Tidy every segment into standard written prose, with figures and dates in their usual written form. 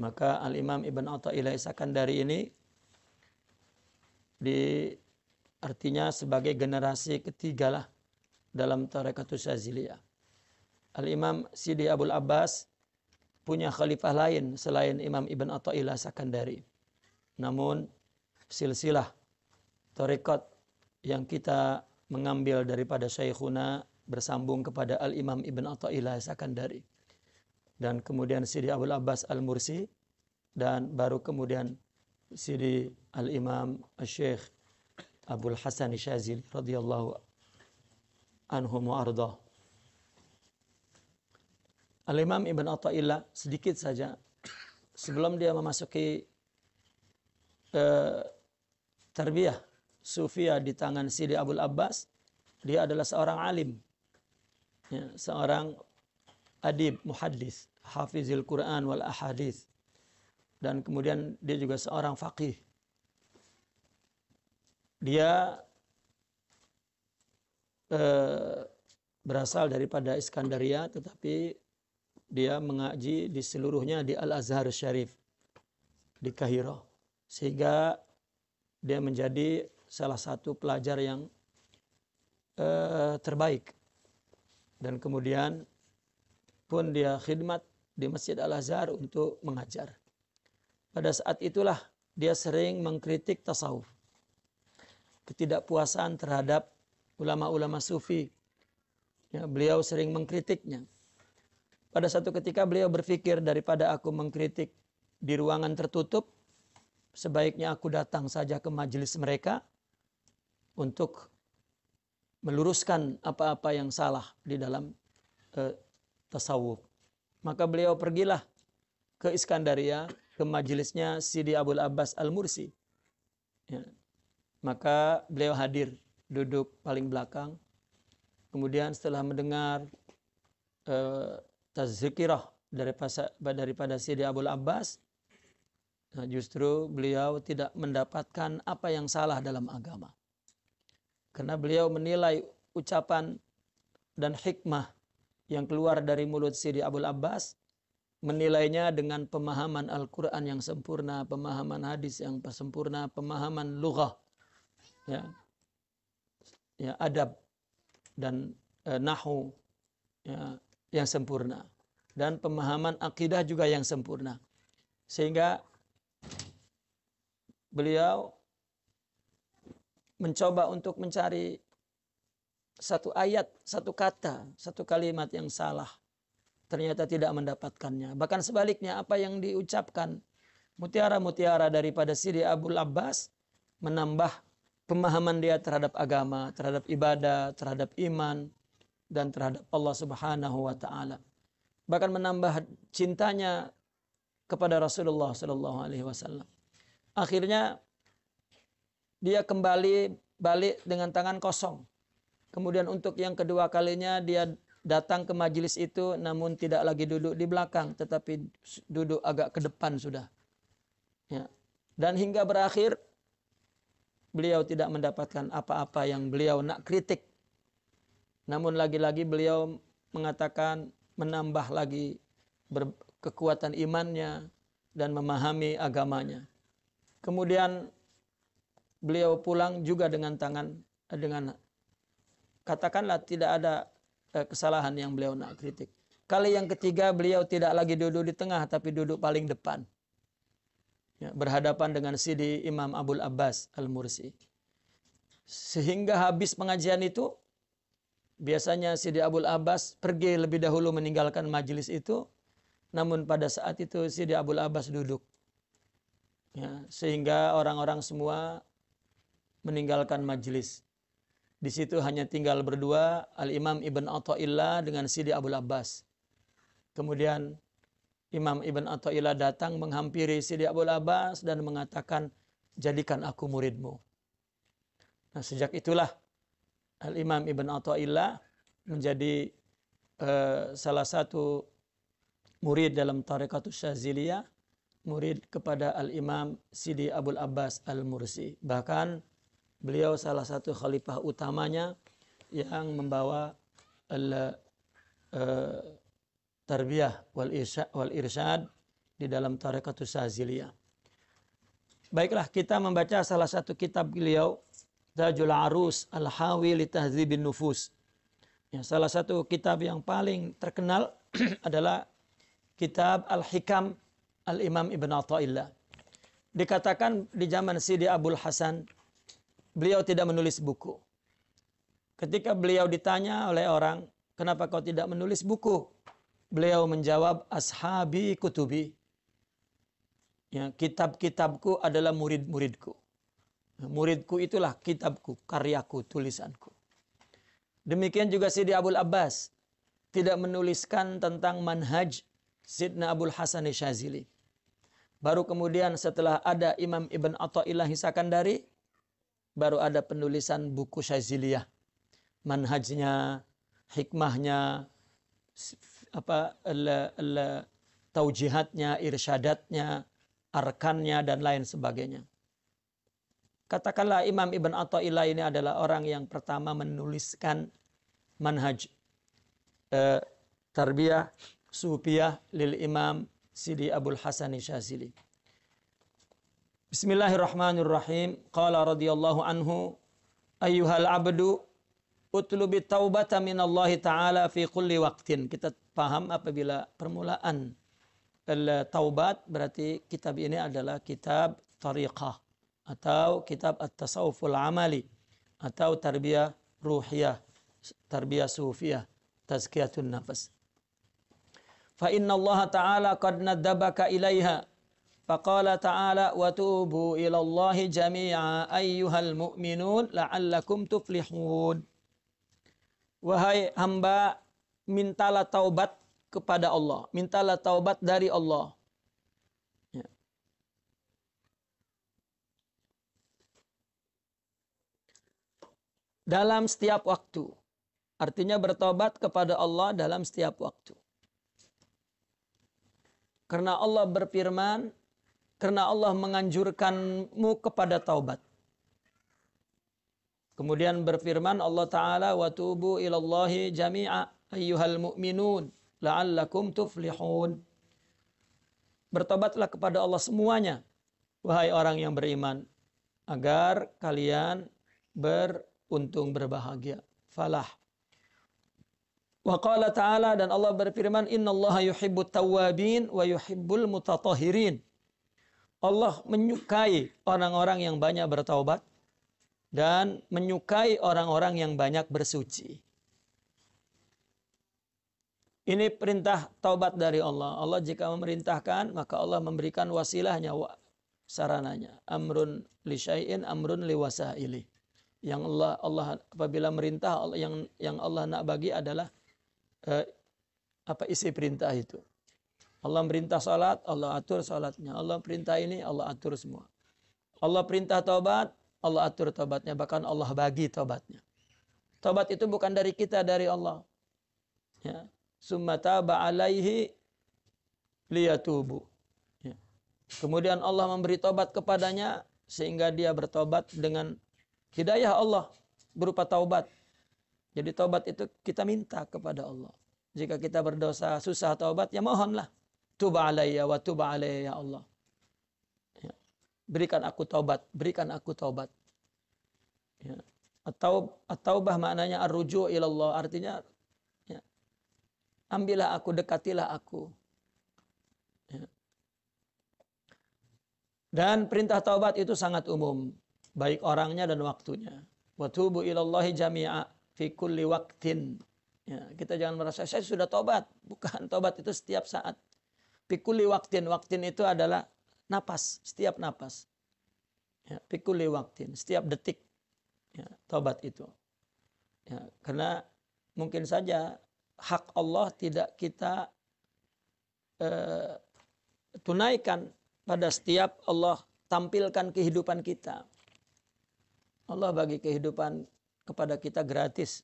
Maka Al-Imam Ibn Athaillah Sakandari ini artinya sebagai generasi ketiga lah dalam Tharikatus Syaziliyah. Al-Imam Sidi Abul Abbas punya khalifah lain selain Imam Ibn Athaillah Sakandari. Namun silsilah tarekat yang kita mengambil daripada Syekhuna bersambung kepada Al-Imam Ibn Athaillah Sakandari. Dan kemudian Sidi Abul Abbas Al-Mursi, dan baru kemudian Sidi Al-Imam Syekh Abul Hasan Syazili radhiyallahu anhu wa ardah. Al-Imam Ibn Athaillah sedikit saja sebelum dia memasuki tarbiyah sufiyah di tangan Sidi Abul Abbas, dia adalah seorang alim, ya, seorang adib, muhaddis, hafizil Quran wal ahadith, dan kemudian dia juga seorang faqih. Dia berasal daripada Iskandaria, tetapi dia mengaji di seluruhnya di Al-Azhar Syarif di Kairo, sehingga dia menjadi salah satu pelajar yang terbaik. Dan kemudian pun dia khidmat di Masjid Al-Azhar untuk mengajar. Pada saat itulah dia sering mengkritik tasawuf, ketidakpuasan terhadap ulama-ulama sufi. Ya, beliau sering mengkritiknya. Pada satu ketika beliau berpikir, daripada aku mengkritik di ruangan tertutup, sebaiknya aku datang saja ke majelis mereka untuk meluruskan apa-apa yang salah di dalam tasawuf. Maka beliau pergilah ke Iskandaria, ke majelisnya Sidi Abul Abbas Al-Mursi. Ya. Maka beliau hadir, duduk paling belakang. Kemudian setelah mendengar tazkirah daripada Sidi Abul Abbas, nah justru beliau tidak mendapatkan apa yang salah dalam agama. Karena beliau menilai ucapan dan hikmah yang keluar dari mulut Sidi Abul Abbas, menilainya dengan pemahaman Al-Quran yang sempurna, pemahaman hadis yang sempurna, pemahaman lughah, ya, adab dan nahwu, ya, yang sempurna, dan pemahaman akidah juga yang sempurna. Sehingga beliau mencoba untuk mencari satu ayat, satu kata, satu kalimat yang salah. Ternyata tidak mendapatkannya. Bahkan sebaliknya, apa yang diucapkan mutiara-mutiara daripada Sidi Abul Abbas menambah pemahaman dia terhadap agama, terhadap ibadah, terhadap iman, dan terhadap Allah Subhanahu wa taala. Bahkan menambah cintanya kepada Rasulullah sallallahu alaihi wasallam. Akhirnya dia kembali balik dengan tangan kosong. Kemudian untuk yang kedua kalinya dia datang ke majelis itu, namun tidak lagi duduk di belakang, tetapi duduk agak ke depan sudah. Ya. Dan hingga berakhir beliau tidak mendapatkan apa-apa yang beliau nak kritik. Namun lagi-lagi beliau mengatakan menambah lagi kekuatan imannya dan memahami agamanya. Kemudian beliau pulang juga dengan katakanlah tidak ada kesalahan yang beliau nak kritik. Kali yang ketiga beliau tidak lagi duduk di tengah, tapi duduk paling depan. Ya, berhadapan dengan Sidi Imam Abul Abbas Al-Mursi. Sehingga habis pengajian itu, biasanya Sidi Abul Abbas pergi lebih dahulu meninggalkan majelis itu. Namun pada saat itu Sidi Abul Abbas duduk. Ya, sehingga orang-orang semua meninggalkan majelis. Di situ hanya tinggal berdua Al-Imam Ibn Athaillah dengan Sidi Abul Abbas. Kemudian Imam Ibn Athaillah datang menghampiri Sidi Abul Abbas dan mengatakan, jadikan aku muridmu. Nah, sejak itulah Al-Imam Ibn Athaillah menjadi salah satu murid dalam Tharikatus Syaziliyah, murid kepada Al-Imam Sidi Abul Abbas Al-Mursi. Bahkan beliau salah satu khalifah utamanya yang membawa tarbiyah wal irsyad di dalam Tariqatus Syaziliyah. Baiklah, kita membaca salah satu kitab beliau, Tajul Arus Al-Hawi li Tahdzibin Nufus. Ya, salah satu kitab yang paling terkenal adalah kitab Al-Hikam Al-Imam Ibn Athaillah. Dikatakan di zaman Sidi Abul Hasan, beliau tidak menulis buku. Ketika beliau ditanya oleh orang, kenapa kau tidak menulis buku? Beliau menjawab, ashabi kutubi. Ya, kitab-kitabku adalah murid-muridku. Muridku itulah kitabku, karyaku, tulisanku. Demikian juga Sidi Abul Abbas tidak menuliskan tentang manhaj Sidna Abul Hasan Syazili. Baru kemudian setelah ada Imam Ibn Athaillah Sakandari, baru ada penulisan buku Syaziliyah. Manhajnya, hikmahnya, taujihatnya, irsyadatnya, arkannya, dan lain sebagainya. Katakanlah Imam Ibn Athaillah ini adalah orang yang pertama menuliskan manhaj tarbiyah sufiyah lil Imam Sidi Abul Hasan Syazili. Bismillahirrahmanirrahim. Qala radhiyallahu anhu, ayyuhal abdu utlubi taubata minallahi ta'ala fi kulli waqtin. Kita paham apabila permulaan taubat berarti kitab ini adalah kitab tariqah atau kitab at-tasawuful amali atau tarbiyah ruhiyah, tarbiyah sufiyah, tazkiyatun nafas. Fa inna Allah ta'ala qad naddabaka ilaiha. Faqala ta'ala wa tubu ila Allah jami'a ayyuhal mu'minun la'allakum tuflihun. Wahai hamba, mintalah taubat kepada Allah. Mintalah taubat dari Allah. Ya. Dalam setiap waktu. Artinya bertobat kepada Allah dalam setiap waktu. Karena Allah berfirman, karena Allah menganjurkanmu kepada taubat. Kemudian berfirman Allah Ta'ala, wa tubu ilallahi jami'a ayyuhal mu'minun la'allakum tuflihun. Bertobatlah kepada Allah semuanya, wahai orang yang beriman, agar kalian beruntung berbahagia, falah. Wa qala ta'ala, dan Allah berfirman, innallaha yuhibbut tawwabin wa yuhibbul mutatahhirin. Allah menyukai orang-orang yang banyak bertaubat dan menyukai orang-orang yang banyak bersuci. Ini perintah taubat dari Allah. Allah jika memerintahkan, maka Allah memberikan wasilahnya, sarananya. Amrun li syai'in, amrun li wasaili. Yang Allah apabila merintah, yang Allah nak bagi adalah apa isi perintah itu. Allah perintah salat, Allah atur salatnya. Allah perintah ini, Allah atur semua. Allah perintah taubat, Allah atur taubatnya. Bahkan Allah bagi taubatnya. Taubat itu bukan dari kita, dari Allah. Ya. Summa taba alaihi liyatubu. Ya. Kemudian Allah memberi taubat kepadanya sehingga dia bertobat dengan hidayah Allah berupa taubat. Jadi taubat itu kita minta kepada Allah. Jika kita berdosa susah taubat, ya mohonlah. Tuba alayya wa tuba alayya ya Allah. Ya. Berikan aku taubat, berikan aku taubat. Ya. At-taubah maknanya ar-ruju' ilallah, artinya ya, ambillah aku, dekatilah aku. Ya. Dan perintah taubat itu sangat umum, baik orangnya dan waktunya. Wa tubu ilallahi jami'a fi kulli waqtin. Ya, kita jangan merasa saya sudah tobat. Bukan, tobat itu setiap saat. Fi kulli waqtin. Waqtin itu adalah napas, setiap napas. Ya, fi kulli waqtin, setiap detik. Ya, tobat itu. Ya, karena mungkin saja hak Allah tidak kita tunaikan pada setiap Allah tampilkan kehidupan kita. Allah bagi kehidupan kepada kita gratis.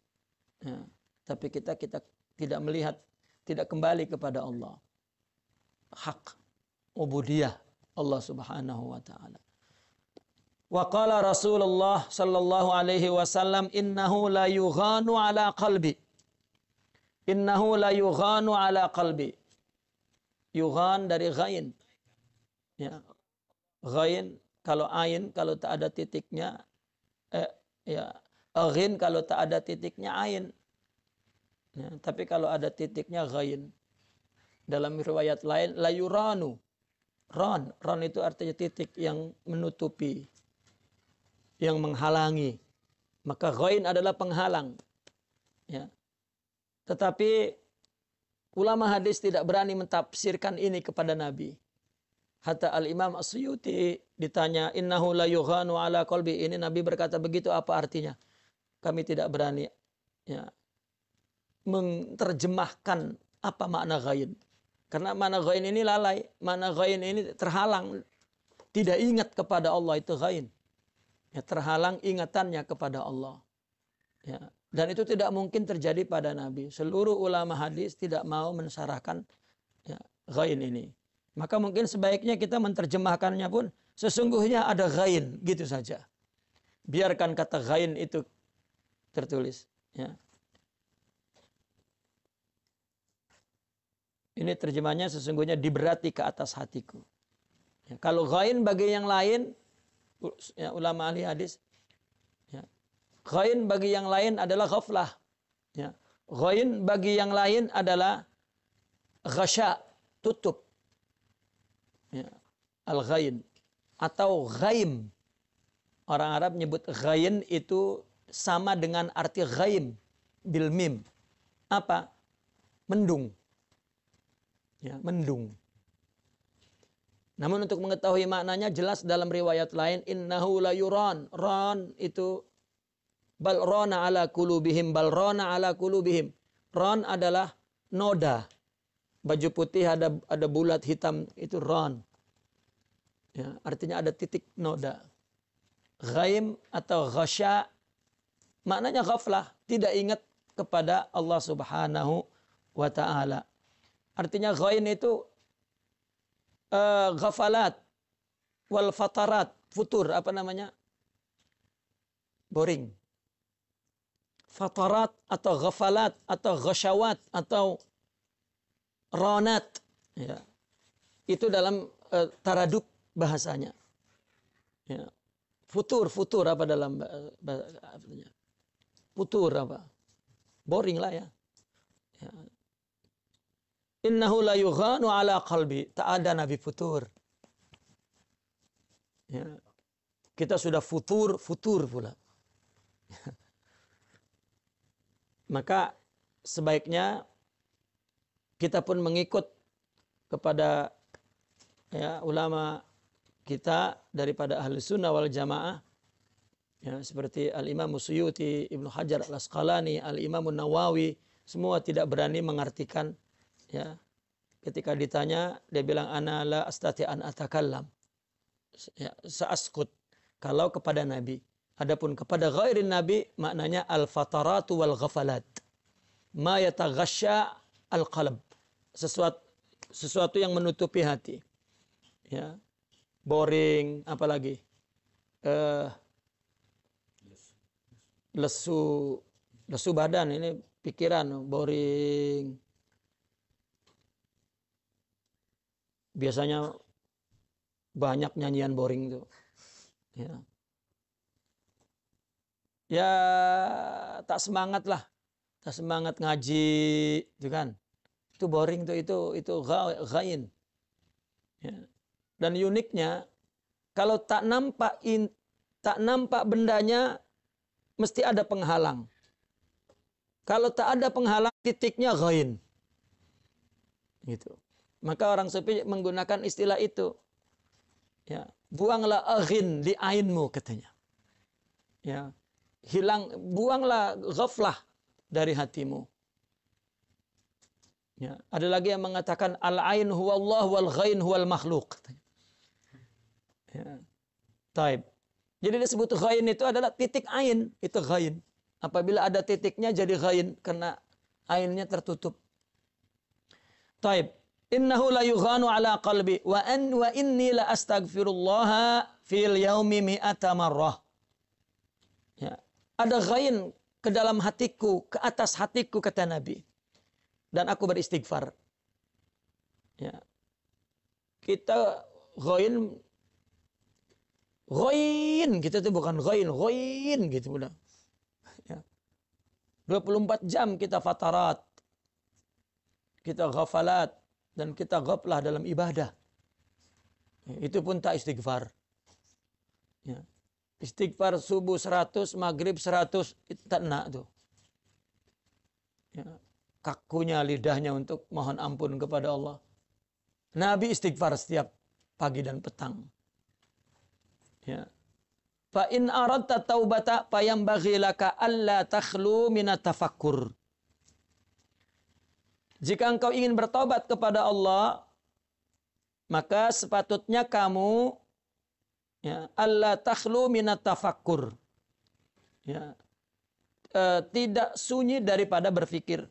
Ya. Tapi kita tidak melihat, tidak kembali kepada Allah. Hak ubudiyah Allah Subhanahu wa taala. Wa qala Rasulullah sallallahu alaihi wasallam, innahu la yughanu ala qalbi. Innahu la yughanu ala qalbi. Yughan dari ghain. Ya, ghain kalau ain kalau tak ada titiknya, ya ghin kalau tak ada titiknya ain. Ya, tapi kalau ada titiknya ghain. Dalam riwayat lain layuranu. Ron itu artinya titik yang menutupi, yang menghalangi. Maka ghain adalah penghalang. Ya. Tetapi ulama hadis tidak berani mentafsirkan ini kepada Nabi. Hatta Al-Imam As-Suyuti ditanya, innahu la yughanu ala qalbi. Ini Nabi berkata begitu, apa artinya? Kami tidak berani ya, menerjemahkan apa makna ghain. Karena makna ghain ini lalai. Makna ghain ini terhalang. Tidak ingat kepada Allah, itu ghain. Ya, terhalang ingatannya kepada Allah. Ya. Dan itu tidak mungkin terjadi pada Nabi. Seluruh ulama hadis tidak mau mensarahkan ya, ghain ini. Maka mungkin sebaiknya kita menerjemahkannya pun sesungguhnya ada ghain, gitu saja. Biarkan kata ghain itu tertulis. Ya. Ini terjemahnya sesungguhnya diberati ke atas hatiku. Ya, kalau ghain bagi yang lain, ya, ulama ahli hadis, ya, ghain bagi yang lain adalah ghaflah. Ya. Ghain bagi yang lain adalah ghasya, tutup. Ya. Al-ghain atau ghaim. Orang Arab menyebut ghain itu sama dengan arti ghaim bil mim. Apa? Mendung. Ya, mendung. Namun untuk mengetahui maknanya jelas dalam riwayat lain, innahu la yuran. Ran itu bal rana ala qulubihim, bal rana ala qulubihim. Ran adalah noda. Baju putih ada bulat hitam, itu ran. Ya, artinya ada titik noda. Ghaim atau ghasya maknanya ghaflah, tidak ingat kepada Allah Subhanahu wa taala. Artinya ghain itu ghafalat wal fatarat, futur, apa namanya? Boring. Fatarat atau ghafalat atau ghasyawat atau ronat. Ya. Itu dalam taraduk bahasanya. Ya. Futur apa dalam bahasanya? Futur apa? Boring lah ya. Ya. Innahu la yughanu ala qalbi. Tak ada Nabi futur. Ya. Kita sudah futur pula. Maka sebaiknya kita pun mengikut kepada ya, ulama kita daripada ahli sunnah wal jamaah. Ya, seperti Al-Imam Suyuti, Ibnu Hajar Al-Asqalani, Al-Imam Nawawi. Semua tidak berani mengartikan. Ya, ketika ditanya dia bilang ana la astati an atakallam, ya, sa'askut kalau kepada Nabi. Adapun kepada ghairin Nabi maknanya al-fataratu wal ghafalat, ma yataghasya al-qalb, sesuatu yang menutupi hati. Ya, boring, apalagi lesu badan, ini pikiran boring. Biasanya banyak nyanyian boring itu. Ya. Ya tak semangat lah. Tak semangat ngaji, itu kan. Itu boring tuh, itu ghain. Ya. Dan uniknya kalau tak nampak bendanya mesti ada penghalang. Kalau tak ada penghalang, titiknya ghain. Gitu. Maka orang sufi menggunakan istilah itu. Ya, buanglah aghin di ainmu katanya. Ya, buanglah ghaflah dari hatimu. Ya, ada lagi yang mengatakan al-ain huwa Allah wal ghain huwal makhluk. Ya. Taib. Jadi disebut ghain itu adalah titik ain, itu ghain. Apabila ada titiknya jadi ghain karena ainnya tertutup. Taib. Innahu la yughanu ala qalbi wa inni la astaghfirullah fil yaumi mi'ata marrah. Ya, ada ghain ke dalam hatiku, ke atas hatiku kata Nabi. Dan aku beristighfar. Ya. Kita Ghain, ghain, kita tuh bukan ghain gitu udah. Ya. 24 jam kita fatarat, kita ghafalat, dan kita ghaflah dalam ibadah. Ya, itu pun tak istighfar. Ya. Istighfar subuh 100, maghrib 100, itu tak nak tuh. Ya. Kakunya lidahnya untuk mohon ampun kepada Allah. Nabi istighfar setiap pagi dan petang. Ya. Fa in aradta taubata fayambaghi laka alla takhlu minat tafakkur. Jika engkau ingin bertobat kepada Allah, maka sepatutnya kamu ya, alla takhlu minat tafakkur. Ya. Tidak sunyi daripada berfikir.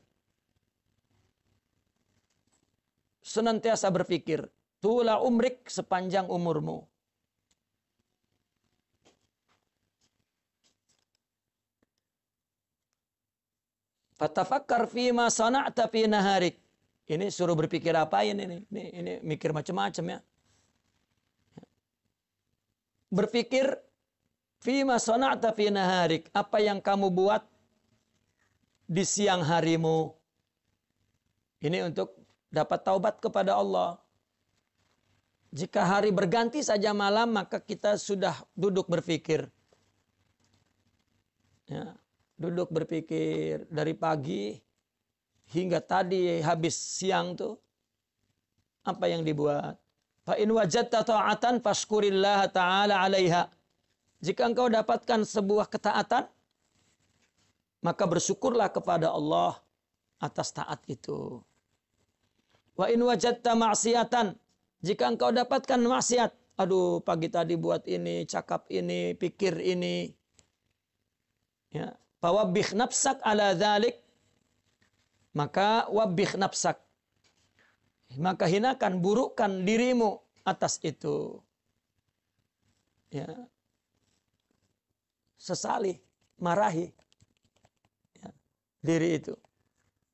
Senantiasa berfikir. Tula umrik, sepanjang umurmu. Fatafakkar fima sana'ta fi naharik. Ini suruh berpikir apa ini? Ini mikir macam-macam ya. Berpikir fima sana'ta fi naharik. Apa yang kamu buat di siang harimu. Ini untuk dapat taubat kepada Allah. Jika hari berganti saja malam, maka kita sudah duduk berpikir. Ya. Duduk berpikir dari pagi hingga tadi habis siang tuh apa yang dibuat. Fa in wajadta ta'atan fashkurillah ta'ala 'alaiha. Jika engkau dapatkan sebuah ketaatan, maka bersyukurlah kepada Allah atas taat itu. Wa in wajadta ma'siyatan. Jika engkau dapatkan maksiat, aduh pagi tadi buat ini, cakap ini, pikir ini. Ya. Fawabbih nafsak ala dhalik. Maka wabbih nafsak. Maka hinakan, burukkan dirimu atas itu. Ya. Sesali, marahi ya, diri itu.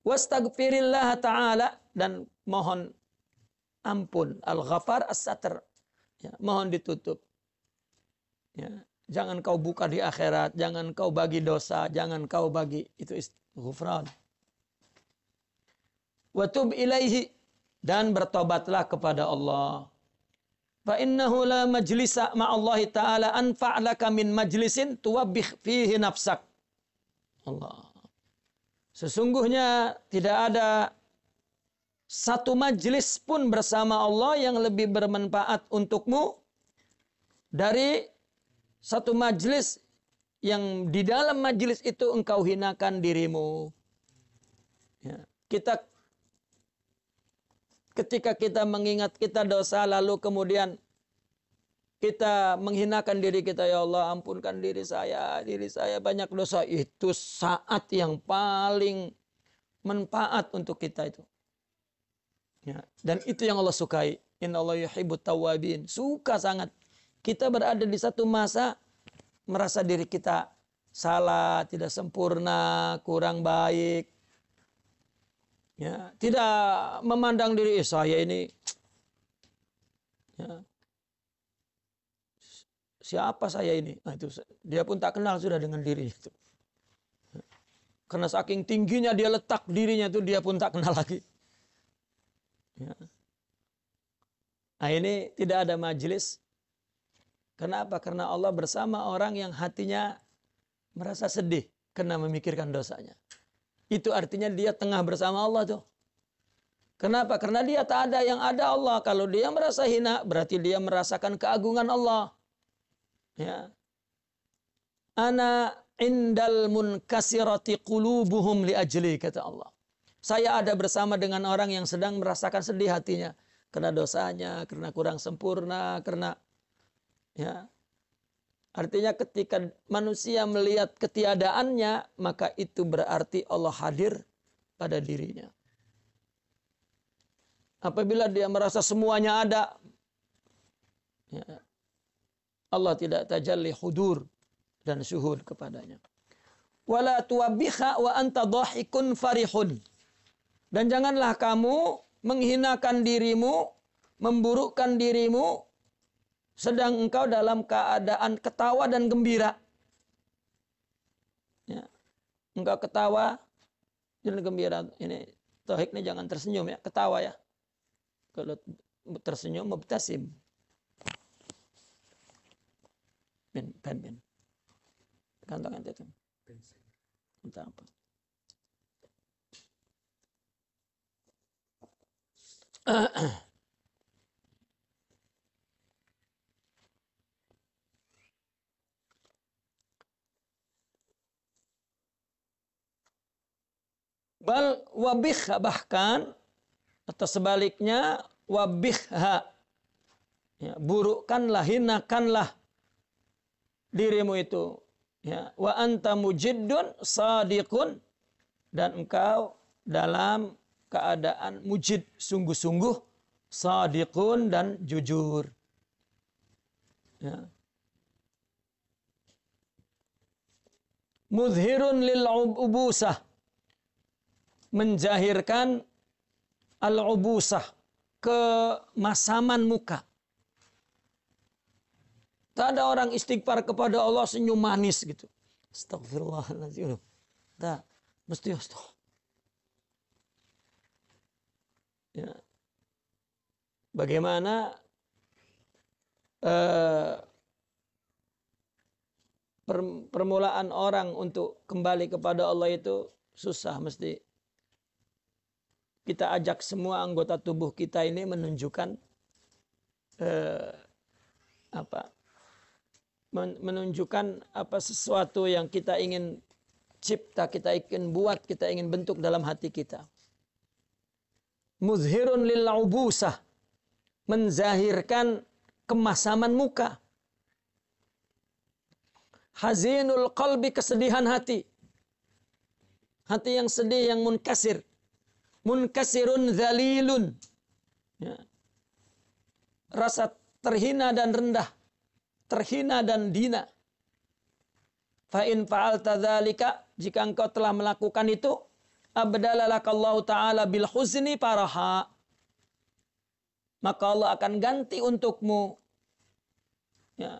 Wastaghfirillah ta'ala, dan mohon ampun. Al-Ghafar as-Satr. Ya, mohon ditutup. Ya. Jangan kau buka di akhirat, jangan kau bagi dosa, jangan kau bagi, itu ghufran. Wa tub ilaihi, dan bertobatlah kepada Allah. Fa innahu la majlisa ma'allahi ta'ala anfa'laka min majlisin tuwabbih fihi nafsak. Allah. Sesungguhnya tidak ada satu majlis pun bersama Allah yang lebih bermanfaat untukmu dari satu majlis yang di dalam majlis itu engkau hinakan dirimu. Ya. Ketika kita mengingat kita dosa, lalu kemudian kita menghinakan diri kita, ya Allah ampunkan diri saya banyak dosa. Itu saat yang paling manfaat untuk kita itu. Ya. Dan itu yang Allah sukai. Inna Allah yuhibbut tawwabin. Suka sangat. Kita berada di satu masa merasa diri kita salah, tidak sempurna, kurang baik. Ya, tidak memandang diri saya ini. Ya, siapa saya ini? Nah, itu dia pun tak kenal sudah dengan diri itu. Karena saking tingginya dia letak dirinya itu, dia pun tak kenal lagi. Ya. Nah, ini tidak ada majelis. Kenapa? Karena Allah bersama orang yang hatinya merasa sedih karena memikirkan dosanya. Itu artinya dia tengah bersama Allah tuh. Kenapa? Karena dia tak ada yang ada Allah. Kalau dia merasa hina, berarti dia merasakan keagungan Allah. Ya. Ana indal munkasirati qulubuhum li ajli, kata Allah. Saya ada bersama dengan orang yang sedang merasakan sedih hatinya. Karena dosanya, karena kurang sempurna, karena ya. Artinya ketika manusia melihat ketiadaannya, maka itu berarti Allah hadir pada dirinya. Apabila dia merasa semuanya ada, ya, Allah tidak tajalli hudur dan syuhud kepadanya. Wala tuwabbiha wa anta dhahikun farihun. Dan janganlah kamu menghinakan dirimu, memburukkan dirimu sedang engkau dalam keadaan ketawa dan gembira. Ya. Engkau ketawa dan gembira. Ini tauhid ini jangan tersenyum ya, ketawa ya. Kalau tersenyum mubtasim. Pen. Kantong ente itu. Entah apa. Bal wabihha, bahkan atau sebaliknya wabihha, ya, burukkanlah, hinakanlah dirimu itu, ya, wa anta mujiddun sadiqun, dan engkau dalam keadaan mujid, sungguh-sungguh, sadiqun, dan jujur, ya. Muzhirun lil ubusah, menjahirkan al-ubusah, kemasaman muka. Tak ada orang istighfar kepada Allah senyum manis gitu. Astagfirullahaladzim. Tak, mesti astagfirullah. Ya. Bagaimana permulaan orang untuk kembali kepada Allah itu susah, mesti kita ajak semua anggota tubuh kita ini menunjukkan menunjukkan sesuatu yang kita ingin cipta, kita ingin buat, kita ingin bentuk dalam hati kita. Muzhirun lil ubusah, menzahirkan kemasaman muka. Hazinul qalbi, kesedihan hati. Hati yang sedih, yang munkasir. Munkasirun zalilun, ya. Rasa terhina dan rendah, terhina dan dina. Fa in fa'alta dzalika, jika engkau telah melakukan itu, abdalalakallahu ta'ala bil huzni faraha, maka Allah akan ganti untukmu, ya,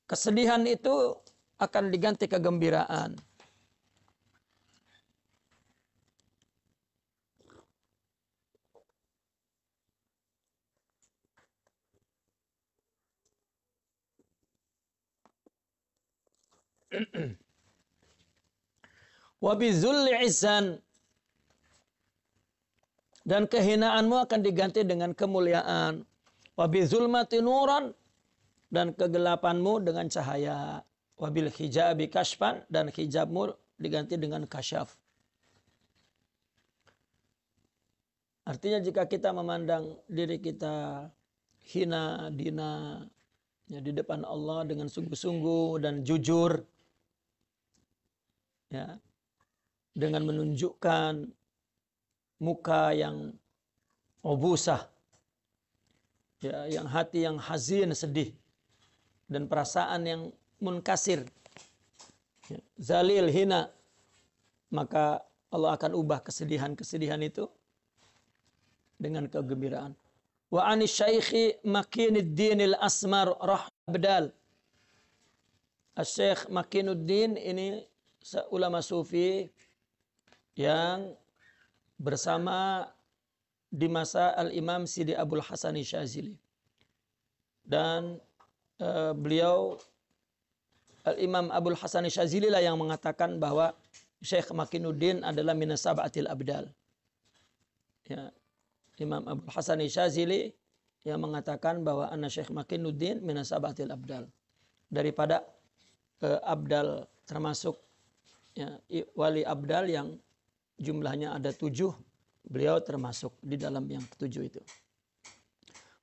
kesedihan itu akan diganti kegembiraan. Wa bizulli izzan, dan kehinaanmu akan diganti dengan kemuliaan. Wa bizulmati nuran, dan kegelapanmu dengan cahaya. Wa bil hijabi kashfan, dan hijabmu diganti dengan kasyaf. Artinya jika kita memandang diri kita hina, dina, ya, di depan Allah dengan sungguh-sungguh dan jujur, ya, dengan menunjukkan muka yang ubusah, ya, yang hati yang hazin, sedih, dan perasaan yang munkasir, ya, zalil, hina, maka Allah akan ubah kesedihan-kesedihan itu dengan kegembiraan. Wa anis syaikhi Makinuddin al-Asmar Rahbdal. Syekh Makinuddin ini ulama sufi yang bersama di masa Al-Imam Sidi Abdul Hasan Syazili. Dan beliau, Al-Imam Abdul Hasan Syazili lah yang mengatakan bahwa Syekh Makinuddin adalah minas sab'atil abdal. Ya, Imam Abdul Hasan Syazili yang mengatakan bahwa anna Syekh Makinuddin minas sab'atil abdal. Daripada abdal, termasuk, ya, wali abdal yang jumlahnya ada 7, beliau termasuk di dalam yang 7 itu.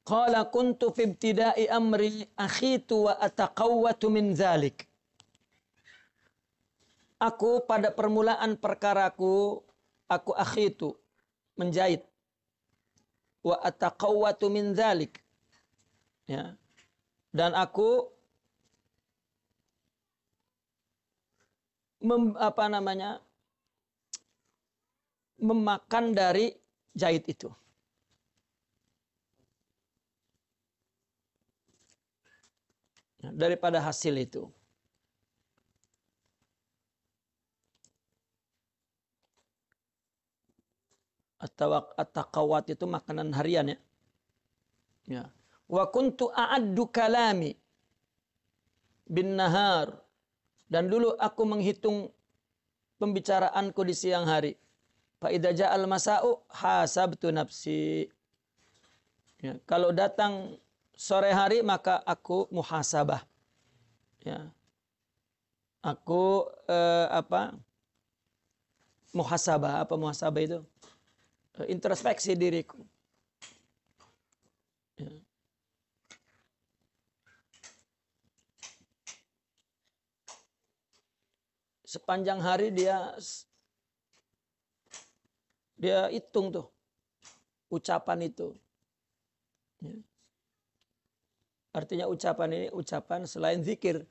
Qala kuntu fi ibtida'i amri akhitu wa ataqawwatu min dzalik. Aku pada permulaan perkaraku, aku akhitu, menjahit, wa ataqawwatu min dzalik, ya, dan aku memakan dari jahit itu. daripada hasil itu. At-taqawat itu makanan harian ya. Ya. Wa kuntu a'addu kalami bin nahar. Dan dulu aku menghitung pembicaraanku di siang hari. Fa idza ja'al masa'u hasabtu nafsi. Ya, kalau datang sore hari maka aku muhasabah. Ya. Aku muhasabah, apa muhasabah itu? Introspeksi diriku. Ya. Sepanjang hari dia hitung tuh ucapan itu. Ya. Artinya ucapan ini ucapan selain zikir.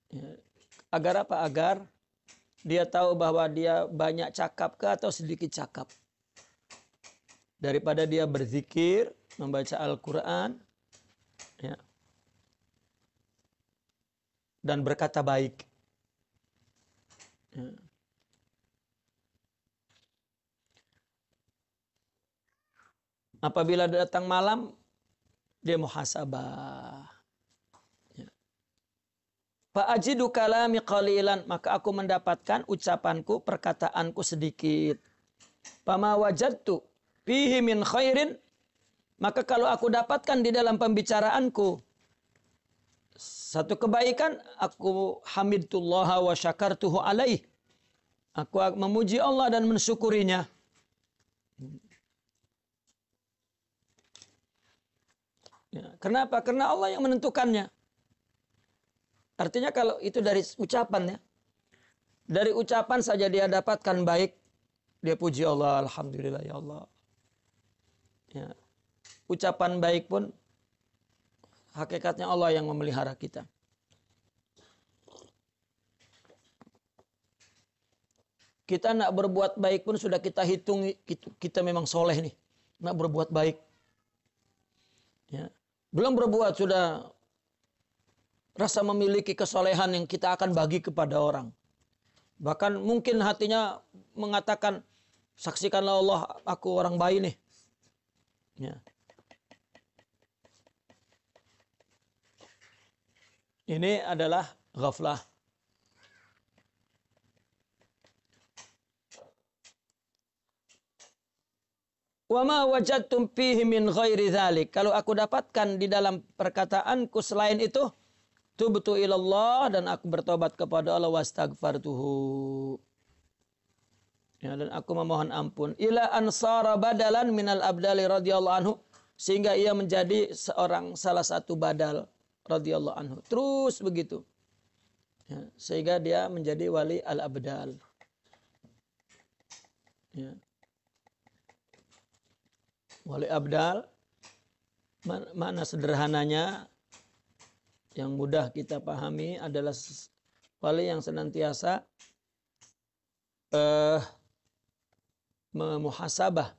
Ya. Agar apa? Agar dia tahu bahwa dia banyak cakap ke atau sedikit cakap. Daripada dia berzikir, membaca Al-Quran, ya, dan berkata baik. Ya. Apabila datang malam, dia muhasabah. Fa'ajidu kalami qalilan, maka aku mendapatkan ucapanku, perkataanku sedikit. Fama wajadtu fihi min khairin, maka kalau aku dapatkan di dalam pembicaraanku satu kebaikan, aku hamidtullaha wa syakartuhu alaih. Aku memuji Allah dan mensyukurinya. Ya, kenapa? Karena Allah yang menentukannya. Artinya kalau itu dari ucapan ya. Dari ucapan saja dia dapatkan baik. Dia puji Allah, alhamdulillah ya Allah. Ya. Ucapan baik pun hakikatnya Allah yang memelihara kita. Kita nak berbuat baik pun sudah kita hitung kita memang soleh nih. Nak berbuat baik. Ya. Belum berbuat sudah rasa memiliki kesolehan yang kita akan bagi kepada orang. Bahkan mungkin hatinya mengatakan, saksikanlah Allah, aku orang baik nih. Ya. Ini adalah ghaflah. Wa ma wajadtum fihi min ghairi dzalik. Kalau aku dapatkan di dalam perkataanku selain itu, tubtu ilallah, dan aku bertobat kepada Allah, wastaghfartuhu. Ya, dan aku memohon ampun. Ila ansara badalan minal abdali radhiyallahu anhu, sehingga ia menjadi salah satu badal radhiyallahu anhu. Terus begitu. Ya, sehingga dia menjadi wali al-abdal. Ya. Wali abdal, mana sederhananya yang mudah kita pahami adalah wali yang senantiasa memuhasabah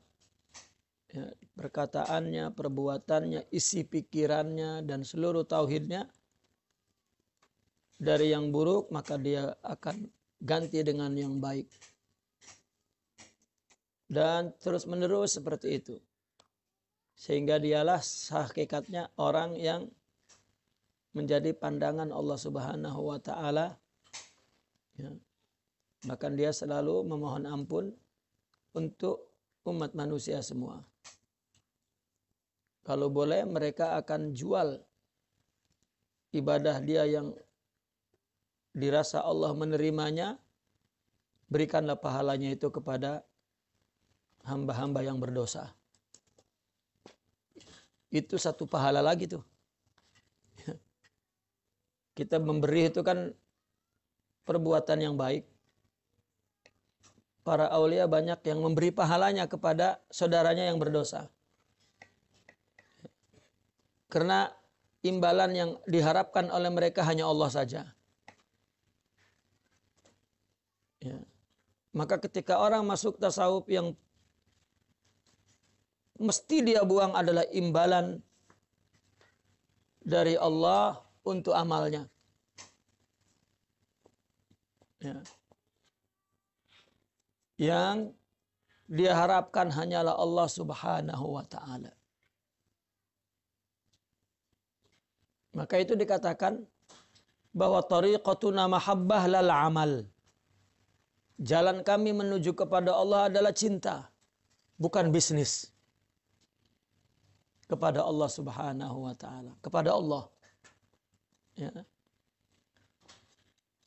ya, perkataannya, perbuatannya, isi pikirannya, dan seluruh tauhidnya. Dari yang buruk maka dia akan ganti dengan yang baik. Dan terus menerus seperti itu. Sehingga dialah hakikatnya orang yang menjadi pandangan Allah Subhanahu wa ta'ala. Ya. Bahkan dia selalu memohon ampun untuk umat manusia semua. Kalau boleh mereka akan jual ibadah dia yang dirasa Allah menerimanya, berikanlah pahalanya itu kepada hamba-hamba yang berdosa. Itu satu pahala lagi tuh. Kita memberi itu kan perbuatan yang baik. Para aulia banyak yang memberi pahalanya kepada saudaranya yang berdosa. Karena imbalan yang diharapkan oleh mereka hanya Allah saja. Ya. Maka ketika orang masuk tasawuf, yang mesti dia buang adalah imbalan dari Allah untuk amalnya. Ya. Yang dia harapkan hanyalah Allah Subhanahu wa ta'ala. Maka itu dikatakan bahwa tariqatuna mahabbah lal amal. Jalan kami menuju kepada Allah adalah cinta, bukan bisnis. Kepada Allah Subhanahu wa ta'ala, kepada Allah. Ya.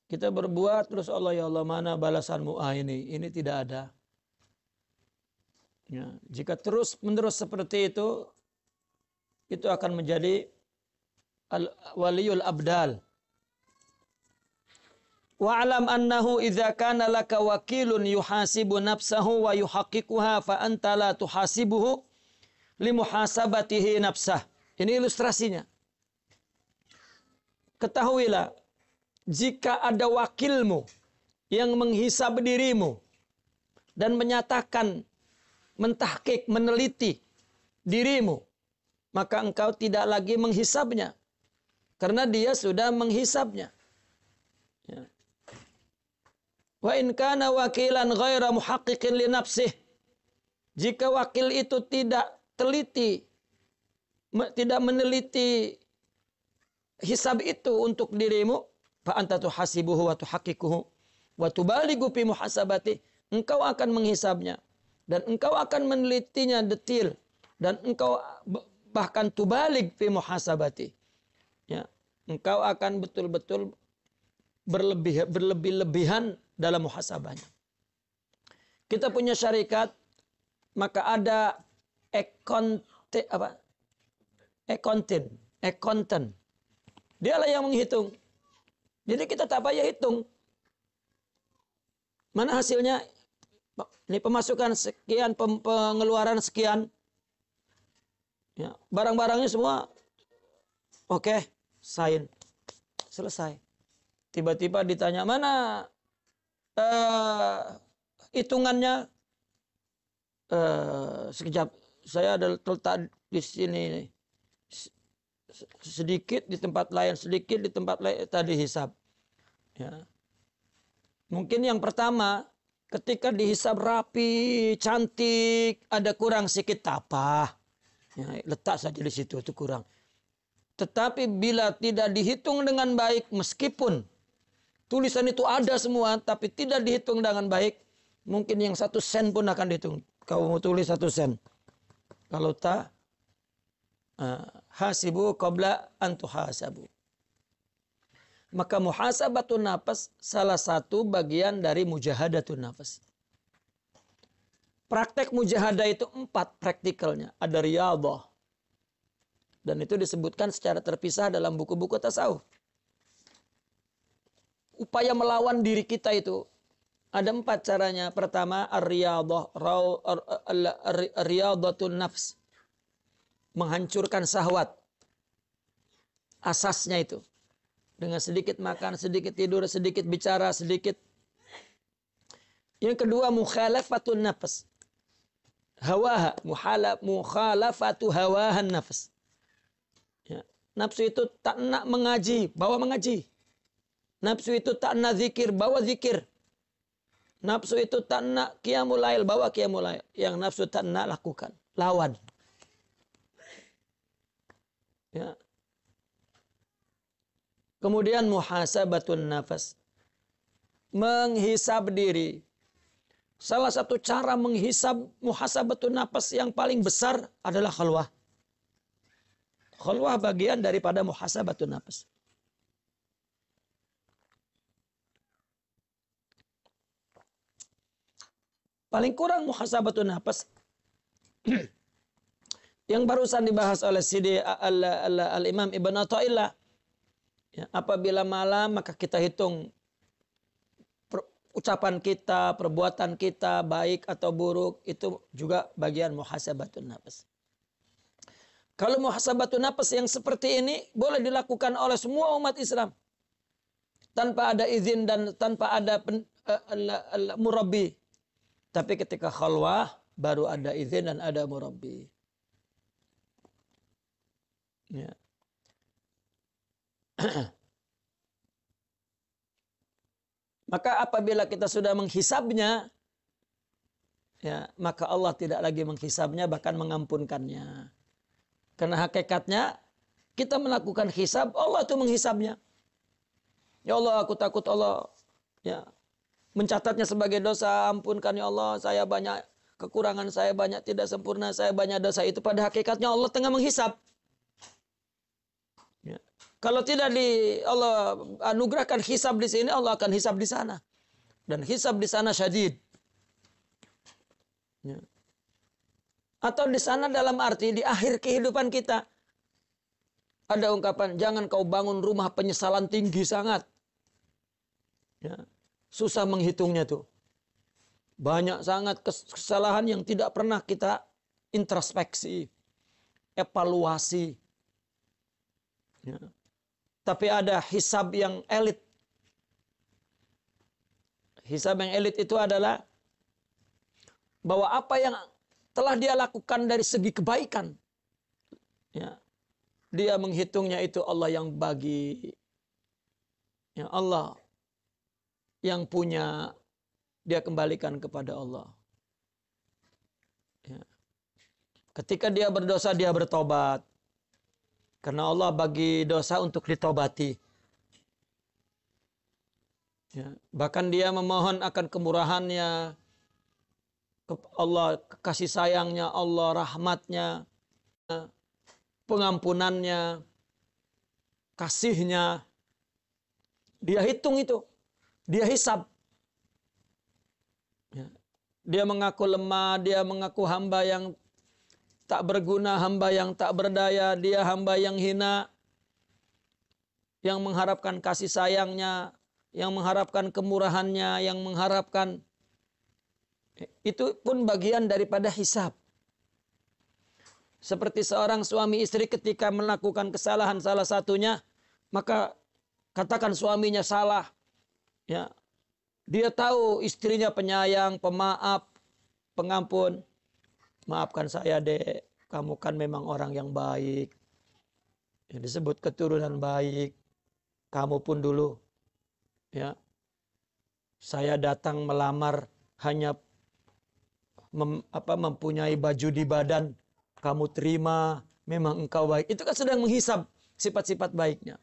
Kita berbuat terus Allah, ya Allah mana balasanmu? Ini tidak ada. Ya. Jika terus menerus seperti itu akan menjadi waliyul abdal. Wa'alam annahu idza kana laka wakilun yuhasibu nafsahu wa yuhaqqiquha fa anta la tuhasibuhu limuhasabatihi nafsah. Ini ilustrasinya. Ketahuilah, jika ada wakilmu yang menghisab dirimu dan menyatakan, mentahkik, meneliti dirimu, maka engkau tidak lagi menghisabnya. Karena dia sudah menghisabnya. Ya. Wa in kana wakilan ghaira muhaqqiqin li nafsih. Jika wakil itu tidak teliti, tidak meneliti hisab itu untuk dirimu, fa anta tuhasibuhu wa tuhaqqiquhu wa tubalighu fi muhasabati. Engkau akan menghisabnya dan engkau akan menelitinya detil dan engkau bahkan tubalig fi muhasabati. Ya, engkau akan betul-betul berlebih-lebihan dalam muhasabahnya. Kita punya syarikat, maka ada accountant. Dialah yang menghitung. Jadi kita tak payah hitung. Mana hasilnya? Ini pemasukan sekian, pengeluaran sekian. Ya, barang-barangnya semua oke, sign. Selesai. Tiba-tiba ditanya, mana hitungannya? Sekejap, saya ada letak di sini. Sedikit di tempat lain, sedikit di tempat lain, tadi hisab. Ya. Mungkin yang pertama, ketika dihisab rapi, cantik, ada kurang sedikit, tak apa. Ya, letak saja di situ, itu kurang. Tetapi bila tidak dihitung dengan baik, meskipun tulisan itu ada semua, tapi tidak dihitung dengan baik, mungkin yang 1 sen pun akan dihitung. Kau mau tulis 1 sen. Kalau tak, hasibu qabla an tuhasabu. Maka muhasabatun nafas salah satu bagian dari mujahadatun nafas. Praktek mujahadah itu 4 praktikalnya. Ada riyadhah. Dan itu disebutkan secara terpisah dalam buku-buku tasawuf. Upaya melawan diri kita itu ada 4 caranya. Pertama, riyadhatun nafs. Menghancurkan syahwat. Asasnya itu. Dengan sedikit makan, sedikit tidur, sedikit bicara, sedikit. Yang kedua, mukhalafatun nafs. Hawaha. Mukhalafatu hawahan nafs. Ya. Nafsu itu tak nak mengaji, bawa mengaji. Nafsu itu tak nak zikir, bawa zikir. Nafsu itu tak nak qiyamul lail, bawa qiyamul lail. Yang nafsu tak nak lakukan, lawan. Ya. Kemudian muhasabatun nafas. Menghisab diri. Salah satu cara menghisab muhasabatun nafas yang paling besar adalah khalwah. Khalwah bagian daripada muhasabatun nafas. Paling kurang muhasabatun nafas yang barusan dibahas oleh Sidi Al-Imam Ibn Athaillah. Ya, apabila malam maka kita hitung ucapan kita, perbuatan kita, baik atau buruk, itu juga bagian muhasabatun nafas. Kalau muhasabatun nafas yang seperti ini boleh dilakukan oleh semua umat Islam. Tanpa ada izin dan tanpa ada murabbi. Tapi ketika khalwah baru ada izin dan ada murabbi. Ya. Maka apabila kita sudah menghisabnya, ya, maka Allah tidak lagi menghisabnya, bahkan mengampunkannya. Karena hakikatnya kita melakukan hisab, Allah itu menghisabnya. Ya Allah, aku takut Allah ya mencatatnya sebagai dosa, ampunkan ya Allah, saya banyak kekurangan, saya banyak tidak sempurna, saya banyak dosa. Itu pada hakikatnya Allah tengah menghisab. Ya. Kalau tidak Allah anugerahkan hisab di sini, Allah akan hisab di sana. Dan hisab di sana syadid. Ya. Atau di sana dalam arti di akhir kehidupan kita. Ada ungkapan, jangan kau bangun rumah penyesalan tinggi sangat. Ya. Susah menghitungnya tuh. Banyak sangat kesalahan yang tidak pernah kita introspeksi, evaluasi. Ya. Tapi ada hisab yang elit. Hisab yang elit itu adalah bahwa apa yang telah dia lakukan dari segi kebaikan, ya, dia menghitungnya itu Allah yang bagi, ya, Allah yang punya, dia kembalikan kepada Allah. Ya. Ketika dia berdosa, dia bertobat. Karena Allah bagi dosa untuk ditobati. Ya. Bahkan dia memohon akan kemurahannya, Allah, kasih sayangnya, Allah rahmatnya, pengampunannya, kasihnya. Dia hitung itu. Dia hisab. Ya. Dia mengaku lemah, dia mengaku hamba yang tak berguna, hamba yang tak berdaya, dia hamba yang hina, yang mengharapkan kasih sayangnya, yang mengharapkan kemurahannya, yang mengharapkan, itu pun bagian daripada hisab. Seperti seorang suami istri ketika melakukan kesalahan salah satunya, maka katakan suaminya salah, ya, dia tahu istrinya penyayang, pemaaf, pengampun. Maafkan saya dek, kamu kan memang orang yang baik. Yang disebut keturunan baik. Kamu pun dulu, ya, saya datang melamar hanya mempunyai baju di badan. Kamu terima, memang engkau baik. Itu kan sedang menghisab sifat-sifat baiknya.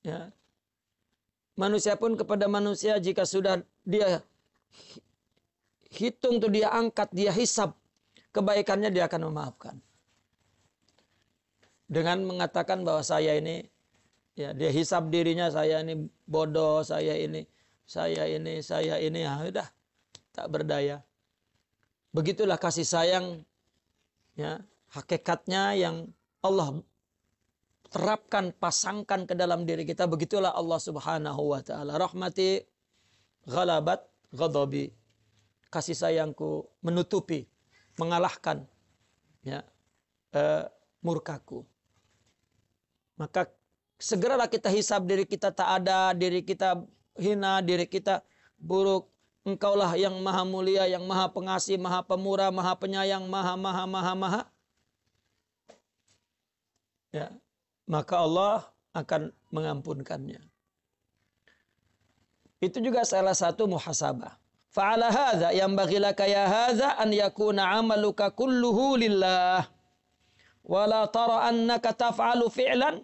Ya. Manusia pun kepada manusia, jika sudah dia hitung tuh, dia angkat, dia hisab kebaikannya, dia akan memaafkan. Dengan mengatakan bahwa saya ini, ya, dia hisab dirinya, saya ini bodoh, saya ini, ya udah, tak berdaya. Begitulah kasih sayang, ya, hakikatnya yang Allah terapkan, pasangkan ke dalam diri kita. Begitulah Allah Subhanahu wa taala. Rahmati ghalabat ghadabi. Kasih sayangku menutupi, mengalahkan, ya, murkaku. Maka segeralah kita hisab diri kita tak ada, diri kita hina, diri kita buruk. Engkaulah yang maha mulia, yang maha pengasih, maha pemurah, maha penyayang, maha. Ya. Maka Allah akan mengampunkannya. Itu juga salah satu muhasabah. Fa'ala hadza yanbaghi laka ya hadza an yakuna 'amaluka kulluhu lillah wa la tara annaka taf'alu fi'lan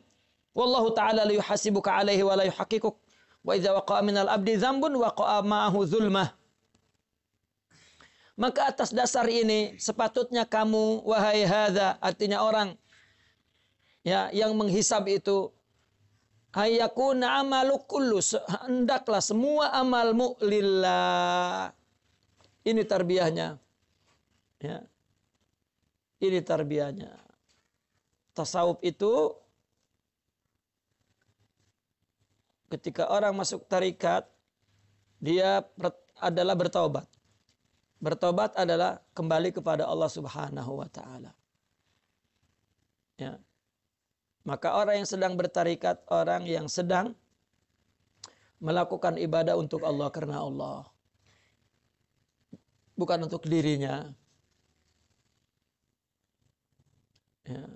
wallahu ta'ala la yuhasibuka 'alaihi wa la yuhaqqikuk wa idza waqa'a minal abdi dzambun waqa'a ma'ahu zulmah. Maka atas dasar ini sepatutnya kamu, wahai hadza, artinya orang, ya, yang menghisab itu, ayakuna amaluk kullu, hendaklah semua amalmu lillah. Ini tarbiyahnya. Ya. Ini tarbiyahnya. Tasawuf itu ketika orang masuk tarikat, dia adalah bertaubat. Bertobat adalah kembali kepada Allah Subhanahu wa taala. Ya. Maka orang yang sedang bertarikat, orang yang sedang melakukan ibadah untuk Allah karena Allah. Bukan untuk dirinya. Ya.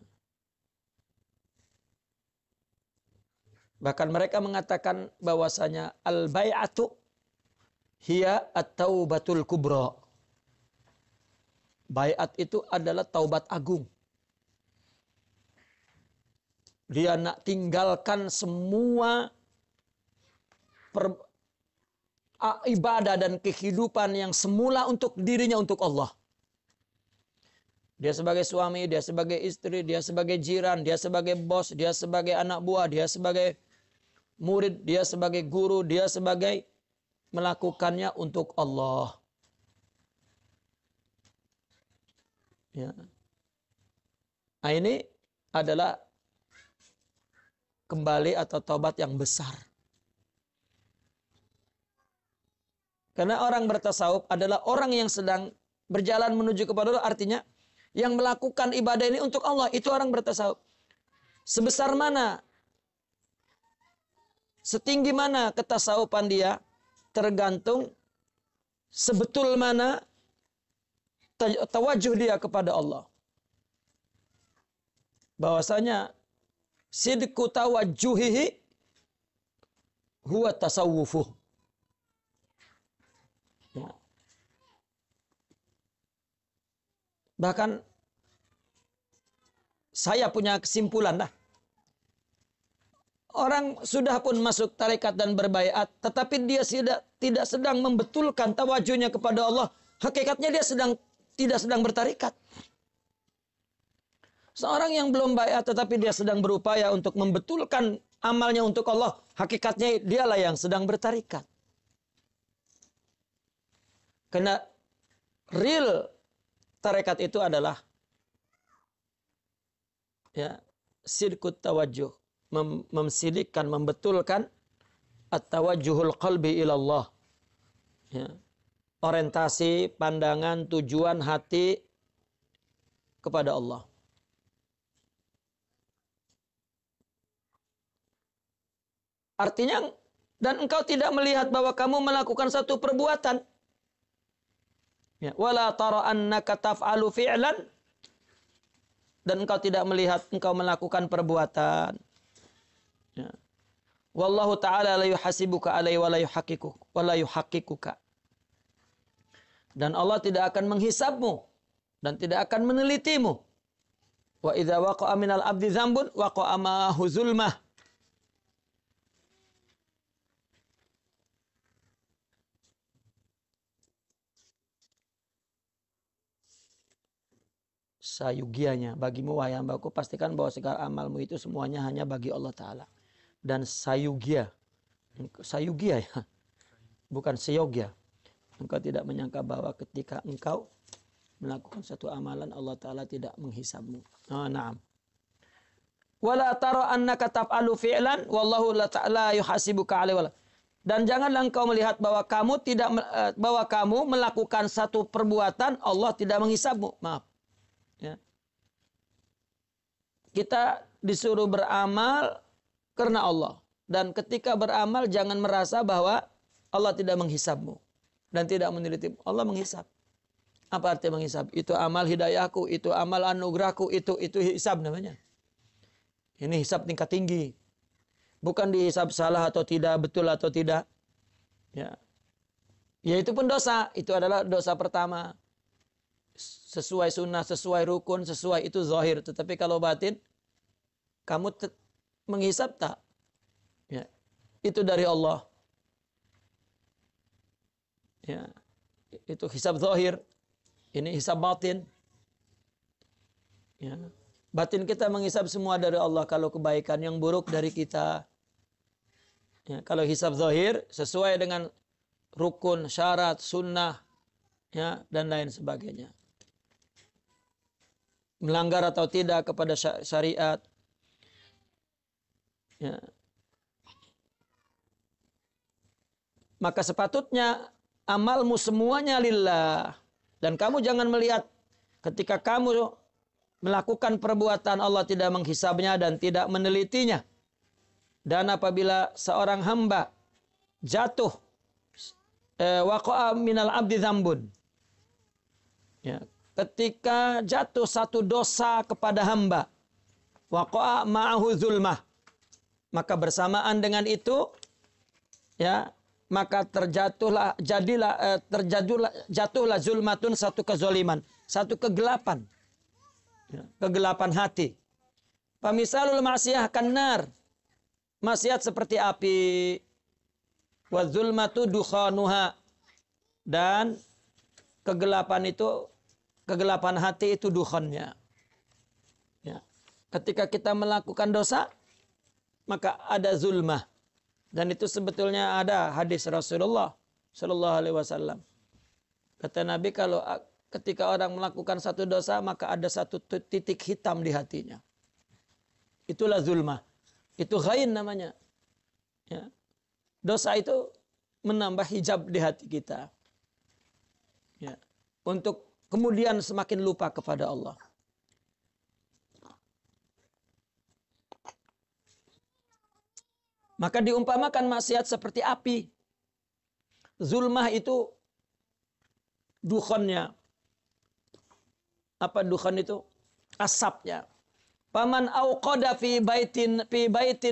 Bahkan mereka mengatakan bahwasanya al-bai'atu hiya at-taubatul kubra. Baiat itu adalah taubat agung. Dia nak tinggalkan semua ibadah dan kehidupan yang semula untuk dirinya untuk Allah. Dia sebagai suami, dia sebagai istri, dia sebagai jiran, dia sebagai bos, dia sebagai anak buah, dia sebagai murid, dia sebagai guru, dia sebagai melakukannya untuk Allah. Ya. Nah, ini adalah kembali atau taubat yang besar. Karena orang bertasawuf adalah orang yang sedang berjalan menuju kepada Allah, artinya yang melakukan ibadah ini untuk Allah, itu orang bertasawuf. Sebesar mana, setinggi mana ketasawufan dia, tergantung sebetul mana tawajuh dia kepada Allah. Bahwasanya sidqu tawajjuhihi huwa tasawwufuh. Ya. Bahkan saya punya kesimpulan dah. Orang sudah pun masuk tarekat dan berbaiat, tetapi dia tidak sedang membetulkan tawajuhnya kepada Allah. Hakikatnya dia tidak sedang bertarekat. Seorang yang belum baiat tetapi dia sedang berupaya untuk membetulkan amalnya untuk Allah, hakikatnya dialah yang sedang bertarekat. Karena real tarekat itu adalah ya sidqut tawajjuh, memsidikkan, membetulkan at-tawajjuhul qalbi ilallah. Ya. Orientasi, pandangan, tujuan hati kepada Allah. Artinya, dan engkau tidak melihat bahwa kamu melakukan satu perbuatan. Ya, wala tara annaka taf'alu fi'lan, dan engkau tidak melihat engkau melakukan perbuatan. Ya. Wallahu ta'ala la yuhasibuka alaihi wa la yuhaqqiquka. Dan Allah tidak akan menghisabmu dan tidak akan menelitimu. Wa idza waqa'a minal abdi dzambun waqa'a ma'ahu zulmah. Sayugianya bagimu wahai hambaku, pastikan bahwa segala amalmu itu semuanya hanya bagi Allah Ta'ala. Dan sayugia ya, bukan seyogia. Engkau tidak menyangka bahwa ketika engkau melakukan satu amalan, Allah Ta'ala tidak menghisabmu. Naam. Wala tara annaka taf'alu fi'lan wallahu la ta'ala yuhasibuka alaihi. Dan janganlah engkau melihat bahwa kamu melakukan satu perbuatan, Allah tidak menghisabmu. Maaf. Ya. Kita disuruh beramal karena Allah. Dan ketika beramal jangan merasa bahwa Allah tidak menghisabmu dan tidak meneliti. Allah menghisab. Apa arti menghisab? Itu amal hidayahku, itu amal anugerahku, itu hisab namanya. Ini hisab tingkat tinggi. Bukan dihisab salah atau tidak, betul atau tidak. Ya. Ya itu pun dosa. Itu adalah dosa pertama. Sesuai sunnah, sesuai rukun, sesuai itu zahir. Tetapi kalau batin, kamu menghisab tak? Ya. Itu dari Allah. Ya. Itu hisab zahir. Ini hisab batin. Ya. Batin kita menghisab semua dari Allah. Kalau kebaikan, yang buruk dari kita. Ya. Kalau hisab zahir, sesuai dengan rukun, syarat, sunnah, ya, dan lain sebagainya. Melanggar atau tidak kepada syariat. Ya. Maka sepatutnya amalmu semuanya lillah. Dan kamu jangan melihat ketika kamu melakukan perbuatan Allah tidak menghisabnya dan tidak menelitinya. Dan apabila seorang hamba jatuh waqa'a minal abdi dzambun. Ya, ketika jatuh satu dosa kepada hamba, waqa'a ma'ahu zulmah. Maka bersamaan dengan itu, ya, maka jatuhlah zulmatun, satu kezoliman, satu kegelapan, ya, kegelapan hati. Famisalul ma'siyah kannar, maksiat seperti api, wa zulmatu dukhanuha, dan kegelapan itu, kegelapan hati itu dukhannya. Ya. Ketika kita melakukan dosa, maka ada zulmah. Dan itu sebetulnya ada hadis Rasulullah Sallallahu Alaihi Wasallam. Kata Nabi, kalau ketika orang melakukan satu dosa, maka ada satu titik hitam di hatinya. Itulah zulmah. Itu ghain namanya. Ya. Dosa itu menambah hijab di hati kita. Ya. Untuk kemudian semakin lupa kepada Allah. Maka diumpamakan maksiat seperti api. Zulmah itu dukhannya. Apa dukhan itu? Asapnya. Paman auqada fi baitin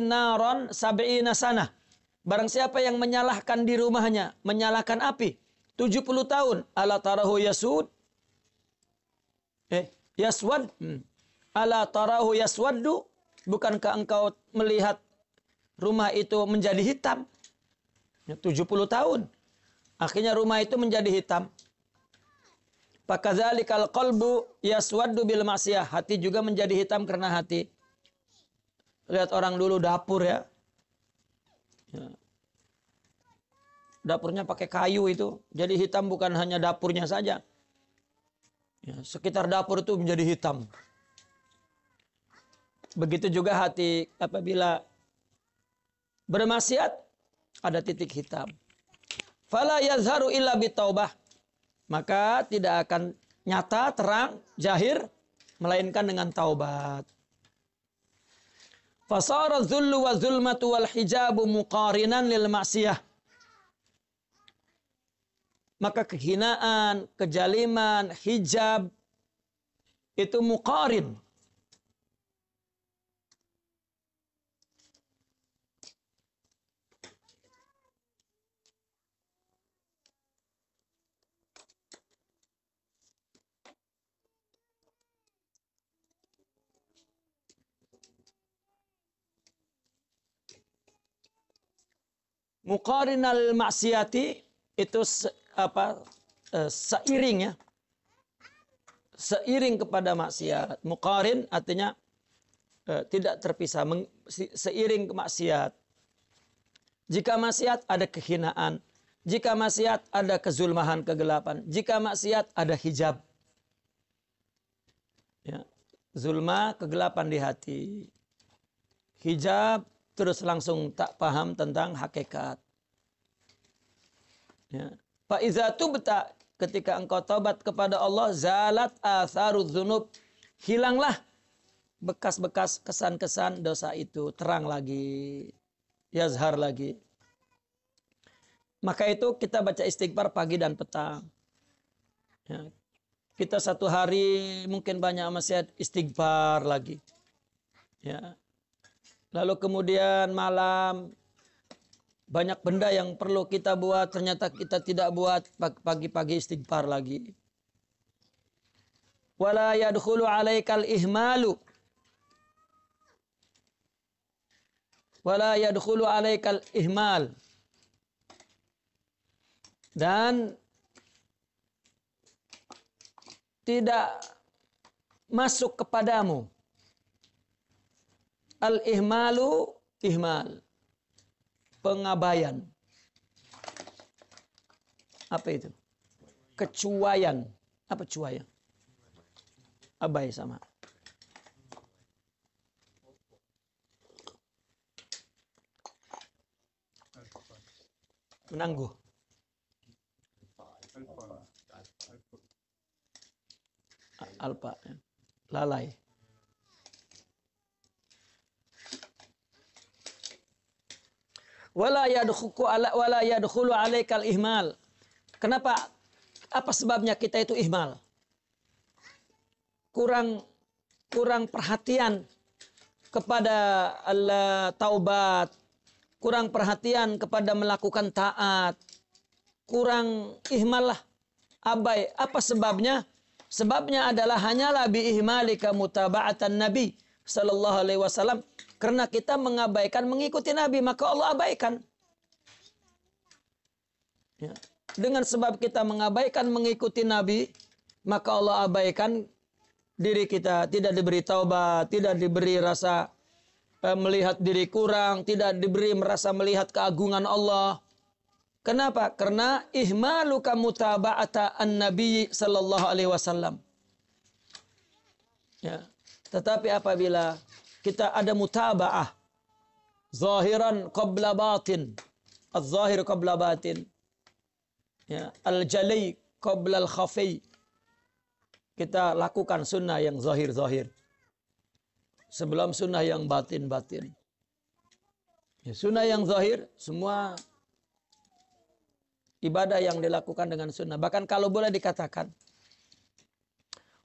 naron sab'ina sanah. Barang siapa yang menyalahkan di rumahnya, menyalahkan api 70 tahun, ala tarahu yasud. Yaswad. Ala tarahu yaswaddu. Bukankah engkau melihat rumah itu menjadi hitam? 70 tahun. Akhirnya rumah itu menjadi hitam. Fakadzalikal qalbu yaswaddu bil ma'siyah. Hati juga menjadi hitam karena hati. Lihat orang dulu dapur ya. Dapurnya pakai kayu itu. Jadi hitam bukan hanya dapurnya saja. Ya, sekitar dapur itu menjadi hitam. Begitu juga hati apabila bermaksiat, ada titik hitam. Fala yazharu illa bitaubah. Maka tidak akan nyata, terang, zahir, melainkan dengan taubat. Fasara dzullu wa zulmatu wal hijabu muqarinan lil maksiyah. Maka kehinaan, kejaliman, hijab itu muqarin. Muqarinal maksiati itu seiring ya. Seiring kepada maksiat. Muqarin artinya tidak terpisah, seiring ke maksiat. Jika maksiat ada kehinaan, jika maksiat ada kezulmahan, kegelapan, jika maksiat ada hijab. Ya. Zulma, kegelapan di hati. Hijab, terus langsung tak paham tentang hakikat. Ya. Fa'iza tubta, ketika engkau taubat kepada Allah, zalat atharudz dzunub, hilanglah bekas-bekas kesan-kesan dosa itu, terang lagi, yazhar lagi. Maka itu kita baca istighfar pagi dan petang. Ya. Kita satu hari mungkin banyak maksiat, istighfar lagi. Ya. Lalu kemudian malam banyak benda yang perlu kita buat, ternyata kita tidak buat, pagi-pagi istighfar lagi. Wala yadkhulu 'alaikal ihmalu. Wala yadkhulu 'alaikal ihmal. Dan tidak masuk kepadamu al-ihmalu, ihmal, pengabaian. Apa itu? Kecuaian. Apa cuaian? Abai sama. Menangguh. Alpa. Lalai. Wala yadkhulu 'alaikal ihmal. Kenapa? Apa sebabnya kita itu ihmal? Kurang perhatian kepada taubat, kurang perhatian kepada melakukan taat, kurang ihmal lah, abai. Apa sebabnya? Sebabnya adalah hanyalah biihmalika mutaba'atan Nabi sallallahu alaihi wasallam. Karena kita mengabaikan mengikuti Nabi, maka Allah abaikan. Ya. Dengan sebab kita mengabaikan mengikuti Nabi, maka Allah abaikan diri kita, tidak diberi taubat, tidak diberi rasa melihat diri kurang, tidak diberi merasa melihat keagungan Allah. Kenapa? Karena ihmaluka mutaba'ata an-nabi sallallahu alaihi wasallam. Ya. Tetapi apabila kita ada mutaba'ah zahiran qabla batin, az-zahir qabla batin, ya, al-jali qabla al-khafi, kita lakukan sunnah yang zahir-zahir sebelum sunnah yang batin-batin. Ya, sunnah yang zahir semua ibadah yang dilakukan dengan sunnah. Bahkan kalau boleh dikatakan,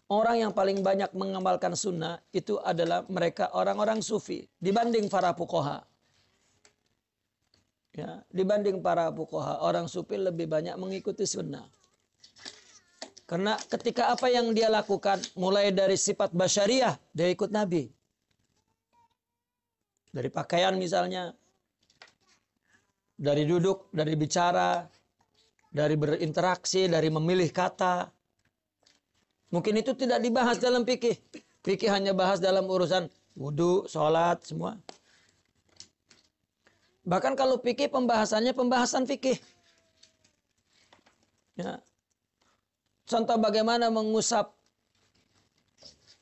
orang yang paling banyak mengamalkan sunnah itu adalah mereka orang-orang sufi dibanding para fuqaha. Ya, dibanding para fuqaha, orang sufi lebih banyak mengikuti sunnah. Karena ketika apa yang dia lakukan, mulai dari sifat basyariah, dia ikut Nabi. Dari pakaian misalnya, dari duduk, dari bicara, dari berinteraksi, dari memilih kata. Mungkin itu tidak dibahas dalam fikih. Fikih hanya bahas dalam urusan wudu, sholat, semua. Bahkan kalau fikih pembahasannya pembahasan fikih. Ya. Contoh bagaimana mengusap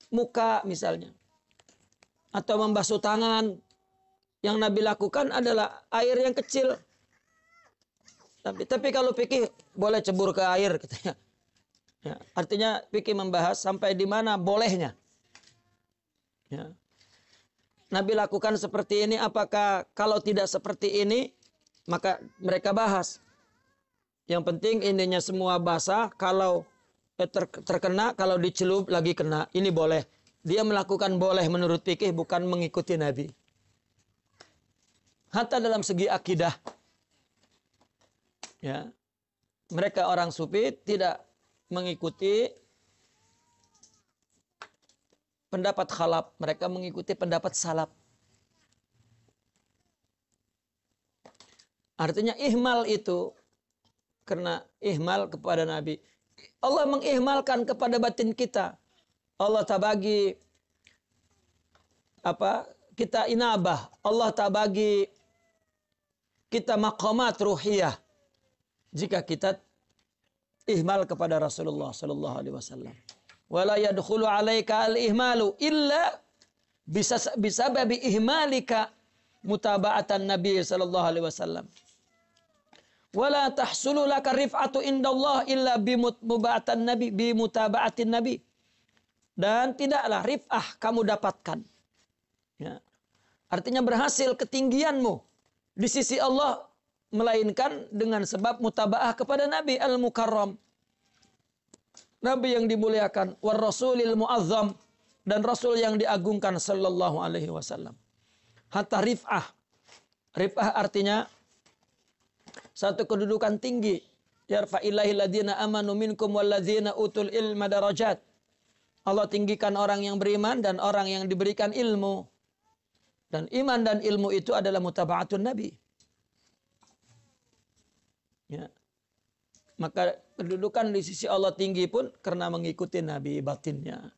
muka misalnya. Atau membasuh tangan. Yang Nabi lakukan adalah air yang kecil. Tapi kalau fikih boleh cebur ke air katanya. Ya, artinya fikih membahas sampai di mana bolehnya. Ya. Nabi lakukan seperti ini, apakah kalau tidak seperti ini maka mereka bahas. Yang penting intinya semua basah, kalau terkena, kalau dicelup lagi kena, ini boleh. Dia melakukan boleh menurut fikih, bukan mengikuti Nabi. Hatta dalam segi akidah. Ya, mereka orang sufi tidak mengikuti pendapat khalaf, mereka mengikuti pendapat salaf. Artinya ihmal itu karena ihmal kepada Nabi. Allah mengihmalkan kepada batin kita. Allah tak bagi kita inabah. Allah tak bagi kita maqamat ruhiyah jika kita ihmal kepada Rasulullah sallallahu alaihi wasallam. Wala yadkhulu 'alaika al-ihmalu illa bisababi ihmalika mutaba'atan Nabi sallallahu alaihi wasallam. Wala tahsulu laka rif'atu indallah illa bimutba'atan Nabi, bimutaba'atin Nabi. Dan tidaklah rif'ah kamu dapatkan. Ya. Artinya berhasil ketinggianmu di sisi Allah melainkan dengan sebab mutaba'ah kepada Nabi al-Mukarram. Nabi yang dimuliakan, war rasulil muazzam, dan Rasul yang diagungkan sallallahu alaihi wasallam. Hatta rif'ah. Rif'ah artinya satu kedudukan tinggi. Yarfa'illahil ladzina amanu minkum wal ladzina utul ilma darajat. Allah tinggikan orang yang beriman dan orang yang diberikan ilmu. Dan iman dan ilmu itu adalah mutaba'atun Nabi. Ya. Maka kedudukan di sisi Allah tinggi pun karena mengikuti Nabi batinnya.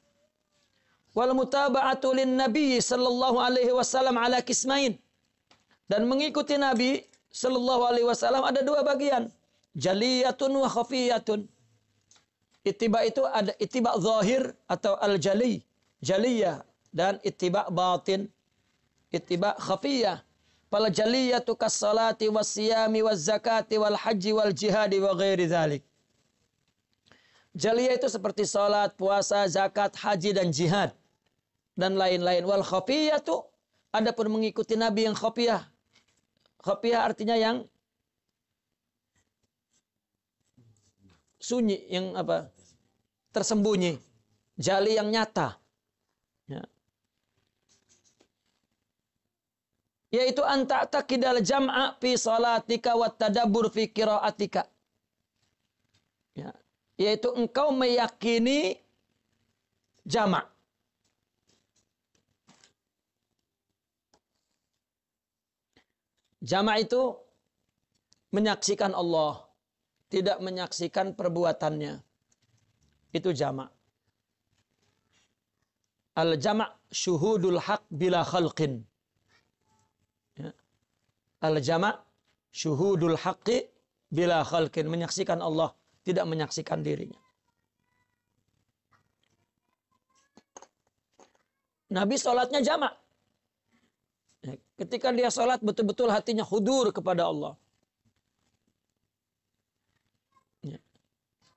Wal mutaba'atu lin Nabi sallallahu alaihi wasallam ala kismain. Dan mengikuti Nabi sallallahu alaihi wasallam ada dua bagian. Jaliyatun wa khafiyatun. Ittiba itu ada ittiba zahir atau al-jali, jaliyah, dan ittiba batin, ittiba khafiyah. Fal jaliyatu kas-salati was-siyami waz-zakati wal-haji wal-jihadi wa ghairi dzalik. Jaliyah itu seperti salat, puasa, zakat, haji dan jihad dan lain-lain. Wal khafiyatu adapun mengikuti Nabi yang khafiyah. Khafiyah artinya yang sunyi, yang tersembunyi. Jali yang nyata. Ya. yaitu anta taqidal jam'a fi salatika wa tadabbur fi qiraatika. Ya, yaitu engkau meyakini jamak. Jamak itu menyaksikan Allah, tidak menyaksikan perbuatannya. Itu jamak. Al-jamak syuhudul haq bila khalqin. Ya. Al-jamak syuhudul haqqi bila khalqin. Menyaksikan Allah, tidak menyaksikan dirinya. Nabi sholatnya jamak. Ya. Ketika dia sholat, betul-betul hatinya hudur kepada Allah.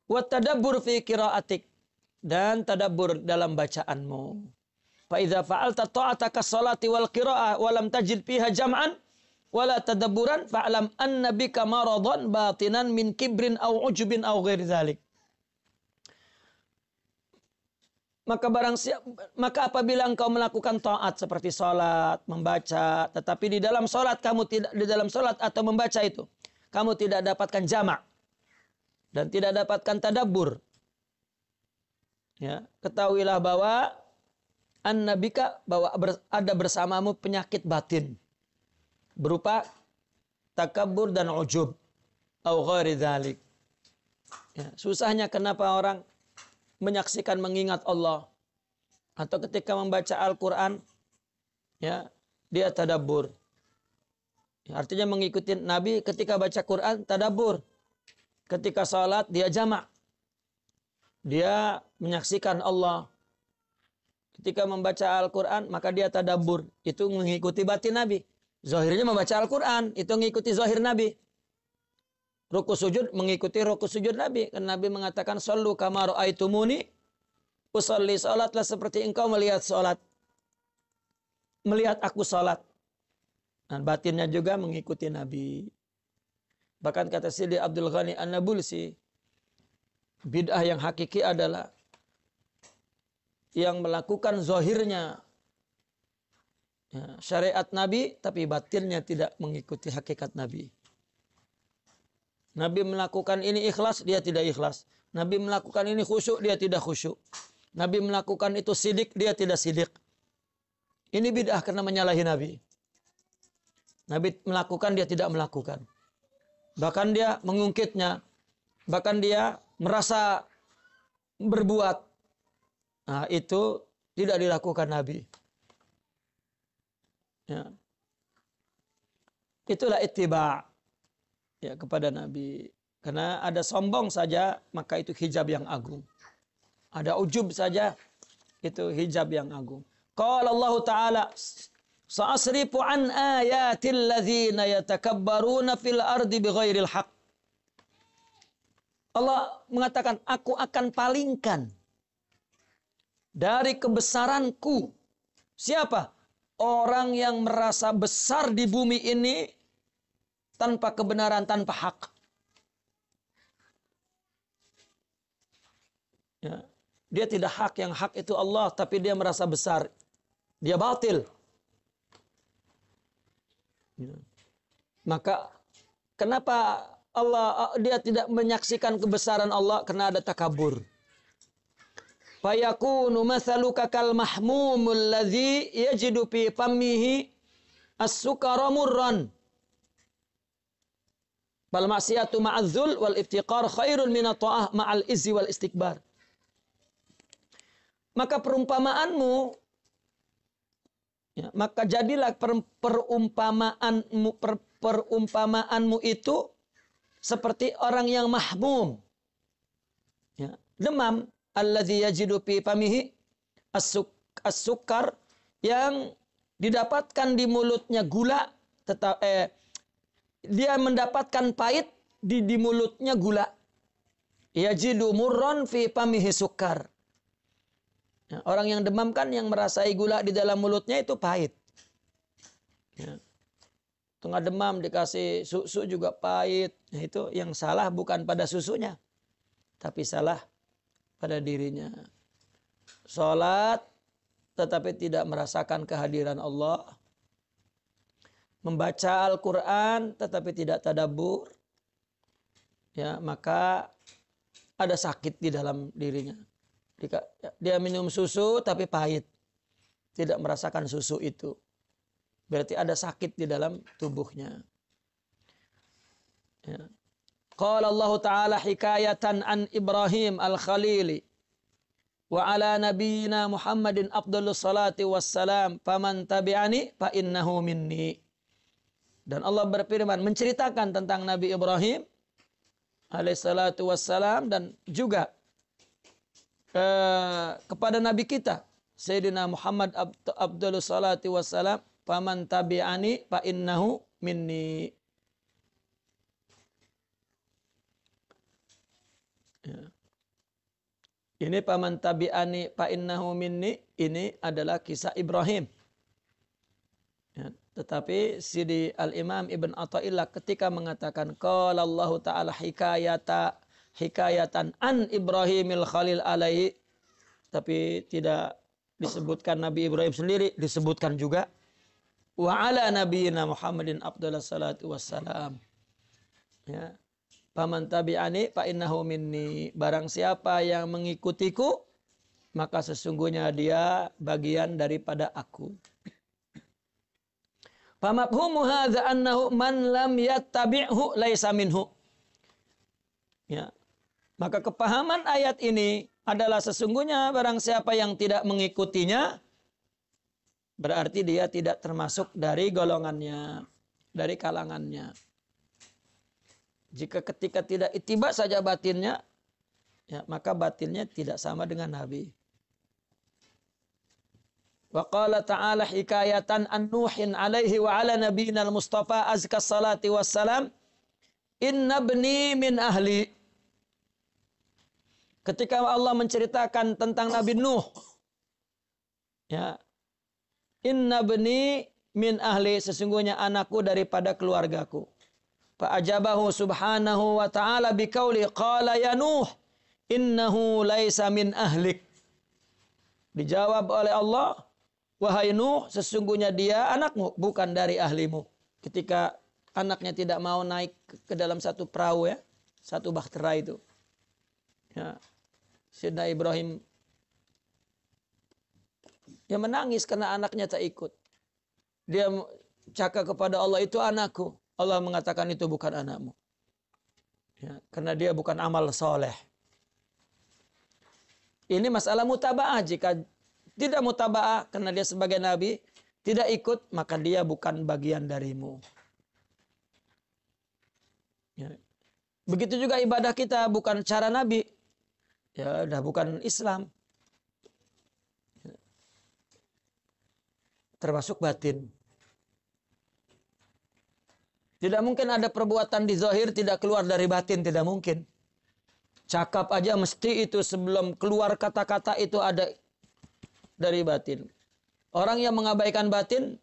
Wa tadabbur fi qiraatik, dan tadabbur dalam bacaanmu. Fa idza fa'alta ta'ataka sholati wal qiraah wa lam tajid fiha jam'an wala tadabburan fa'lam anna bika maradan batinan min kibrin aw ujubin aw ghairi dzalik. Maka apabila engkau melakukan taat seperti salat, membaca, tetapi di dalam salat atau membaca itu kamu tidak dapatkan jamak dan tidak dapatkan tadabbur. Ya, ketahuilah bahwa annabika, bahwa ada bersamamu penyakit batin berupa takabbur dan ujub au ghairi dzalik. Ya, susahnya kenapa orang menyaksikan mengingat Allah atau ketika membaca Al-Qur'an ya, dia tadabbur. Ya, artinya mengikuti Nabi ketika baca Quran tadabbur. Ketika salat dia jamak. Dia menyaksikan Allah. Ketika membaca Al-Quran maka dia tadabbur. Itu mengikuti batin Nabi. Zahirnya membaca Al-Quran itu mengikuti zahir Nabi. Ruku sujud mengikuti ruku sujud Nabi. Karena Nabi mengatakan sallu kama ra'aitumuni usolli, salatlah seperti engkau melihat salat. Melihat aku salat. Dan batinnya juga mengikuti Nabi. Bahkan kata Sidi Abdul Ghani An-Nabulsi, bid'ah yang hakiki adalah yang melakukan zahirnya ya, syariat Nabi, tapi batinnya tidak mengikuti hakikat Nabi. Nabi melakukan ini ikhlas, dia tidak ikhlas. Nabi melakukan ini khusyuk, dia tidak khusyuk. Nabi melakukan itu sidik, dia tidak sidik. Ini bid'ah karena menyalahi Nabi. Nabi melakukan, dia tidak melakukan. Bahkan dia mengungkitnya. Bahkan dia merasa berbuat. Nah, itu tidak dilakukan Nabi. Ya. Itulah ittiba' ya, kepada Nabi. Karena ada sombong saja, maka itu hijab yang agung. Ada ujub saja, itu hijab yang agung. Qala Allah Ta'ala, sa'asrifu an ayatil ladzina yatakabbaruna fil ardi bighairil haq. Allah mengatakan, aku akan palingkan dari kebesaranku. Siapa? Orang yang merasa besar di bumi ini tanpa kebenaran, tanpa hak. Ya. Dia tidak hak, yang hak itu Allah, tapi dia merasa besar. Dia batil. Maka kenapa dia tidak menyaksikan kebesaran Allah? Karena ada takabur. Fayakunu mathaluka kal mahmumul ladzi yajidu fi fammihi as-sukara murran. Bal ma'siyatu ma'adzul wal iftiqar khairun minat ta'ah ma'al izzi wal istikbar. Maka perumpamaanmu, ya, maka jadilah perumpamaanmu itu seperti orang yang mahmum, ya, demam, alladzi yajidu fi famihi as-sukar, yang didapatkan di mulutnya gula, dia mendapatkan pahit di mulutnya gula. Yajidu murran fi famihi sukar. Ya, orang yang demam kan yang merasai gula di dalam mulutnya itu pahit. Ya. Tengah demam dikasih susu juga pahit. Nah, itu yang salah bukan pada susunya, tapi salah pada dirinya. Salat tetapi tidak merasakan kehadiran Allah. membaca Al-Quran tetapi tidak tadabbur, ya, maka ada sakit di dalam dirinya. Dia minum susu tapi pahit, tidak merasakan susu itu, berarti ada sakit di dalam tubuhnya. Ya. Qala Allah Ta'ala hikayatan an Ibrahim al-Khalili wa ala nabiyyina Muhammadin afdhalus salati wassalam faman tabi'ani fa innahu minni. Dan Allah berfirman menceritakan tentang Nabi Ibrahim alaihissalatu wassalam dan juga kepada Nabi kita Sayyidina Muhammad afdhalus salati wassalam faman tabi'ani fa innahu minni. Ya. Ini paman tabi'ani fa innahu minni, ini adalah kisah Ibrahim. Ya. Tetapi Sidi Al-Imam Ibn Athaillah ketika mengatakan qala Allah Ta'ala hikayatan an Ibrahimil Khalil alaihi, tapi tidak disebutkan Nabi Ibrahim sendiri, disebutkan juga wa ala nabiyyina Muhammadin afdhalus salatu wassalam. Ya. Paman tabi'ani fa innahu minni. Barang siapa yang mengikutiku, maka sesungguhnya dia bagian daripada aku. Famafhumu hadza annahu man lam yattabi'hu laisa minhu. Ya. Maka kepahaman ayat ini adalah sesungguhnya barang siapa yang tidak mengikutinya, berarti dia tidak termasuk dari golongannya, dari kalangannya. Jika ketika tidak ittiba saja batinnya, ya, maka batinnya tidak sama dengan Nabi. Wa qala ta'ala hikayatan an Nuhin alaihi wa ala nabiyina al-Mustafa azka salati wassalam inna ibni min ahli. Ketika Allah menceritakan tentang Nabi Nuh, ya, inna ibni min ahli, sesungguhnya anakku daripada keluargaku. Fa'ajabahu subhanahu wa ta'ala biqauli qala ya Nuh innahu laisa min ahlik. Dijawab oleh Allah, wahai Nuh, sesungguhnya dia anakmu, bukan dari ahlimu. Ketika anaknya tidak mau naik ke dalam satu perahu, ya, satu bahtera itu, ya, Sayyidina Ibrahim ya menangis karena anaknya tak ikut. Dia cakap kepada Allah, itu anakku. Allah mengatakan itu bukan anakmu. Ya, karena dia bukan amal soleh. Ini masalah mutaba'ah. Jika tidak mutaba'ah karena dia sebagai nabi, tidak ikut, maka dia bukan bagian darimu. Ya. Begitu juga ibadah kita bukan cara nabi, ya udah bukan Islam. Ya. Termasuk batin. Tidak mungkin ada perbuatan di zahir tidak keluar dari batin, tidak mungkin. Cakap aja mesti itu sebelum keluar kata-kata itu ada dari batin. Orang yang mengabaikan batin,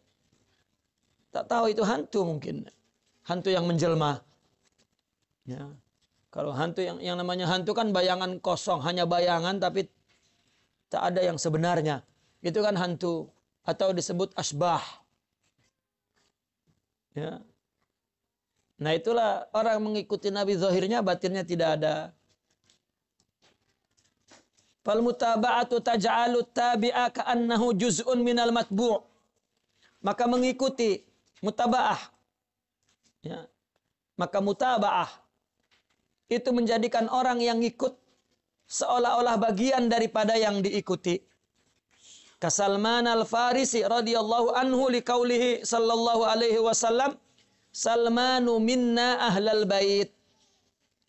tak tahu itu hantu mungkin. Hantu yang menjelma. Ya. Kalau hantu yang namanya hantu kan bayangan kosong, hanya bayangan tapi tak ada yang sebenarnya. Itu kan hantu atau disebut asbah. Ya. Nah itulah orang mengikuti Nabi zahirnya, batinnya tidak ada. Fal mutaba'atu taj'alu tabi'a ka'annahu juz'un minal matbu'. Maka mengikuti mutaba'ah. Ya. Maka mutaba'ah itu menjadikan orang yang ikut seolah-olah bagian daripada yang diikuti. Kasalman al-Farisi radhiyallahu anhu liqaulihi sallallahu alaihi wasallam, Salmanu minna ahlal bait.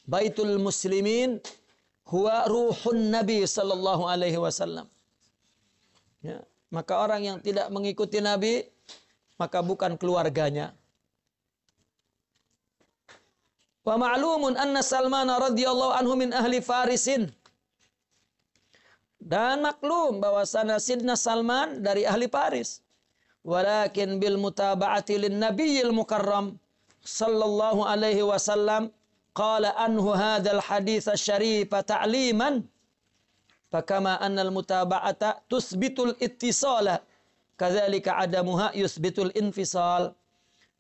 Baitul muslimin huwa ruhun Nabi sallallahu alaihi wasallam. Ya, maka orang yang tidak mengikuti Nabi, maka bukan keluarganya. Wa ma'lumun anna Salman radhiyallahu anhu min ahli Farisin. Dan maklum bahwasanya Sidna Salman dari ahli Faris. Walakin bil mutaba'ati lin nabiyil mukarram sallallahu alaihi wasallam qala anhu hadzal hadits asy-syarif ta'liman fakama annal mutaba'ata tusbitul ittisala kadzalika adamuha yusbitul infisal.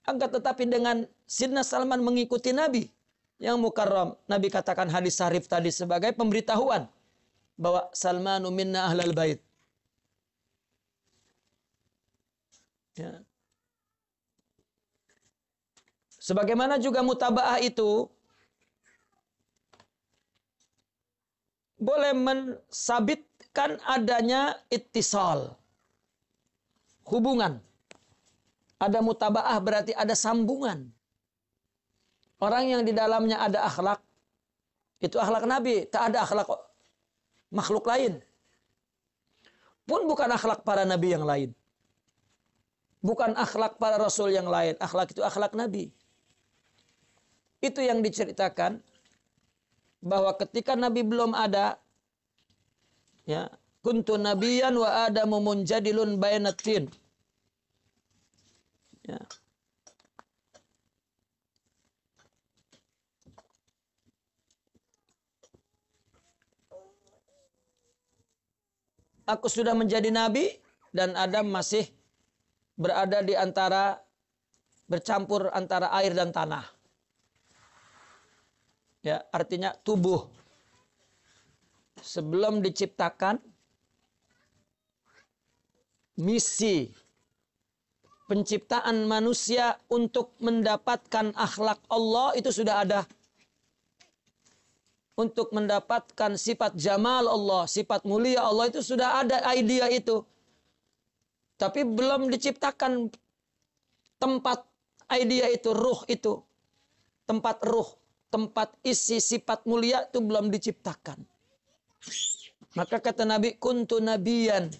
Akan tetapi dengan Sidna Salman mengikuti Nabi yang mukarram, Nabi katakan hadis syarif tadi sebagai pemberitahuan bahwa Salmanu minna ahlal bait. Ya. Sebagaimana juga mutabaah itu boleh mensabitkan adanya ittisal, hubungan. Ada mutabaah berarti ada sambungan. Orang yang di dalamnya ada akhlak, itu akhlak Nabi, tak ada akhlak makhluk lain. Pun bukan akhlak para nabi yang lain. Bukan akhlak para rasul yang lain. Akhlak itu akhlak Nabi. Itu yang diceritakan bahwa ketika Nabi belum ada, ya, kuntu nabiyan wa adamu munjadilun bainatin. Ya. Aku sudah menjadi nabi dan Adam masih berada di antara, bercampur antara air dan tanah. Ya, artinya tubuh sebelum diciptakan, misi penciptaan manusia untuk mendapatkan akhlak Allah itu sudah ada. Untuk mendapatkan sifat jamal Allah, sifat mulia Allah itu sudah ada idea itu. Tapi belum diciptakan tempat idea itu, ruh itu. Tempat ruh, tempat isi sifat mulia itu belum diciptakan. Maka kata Nabi, kuntu nabiyan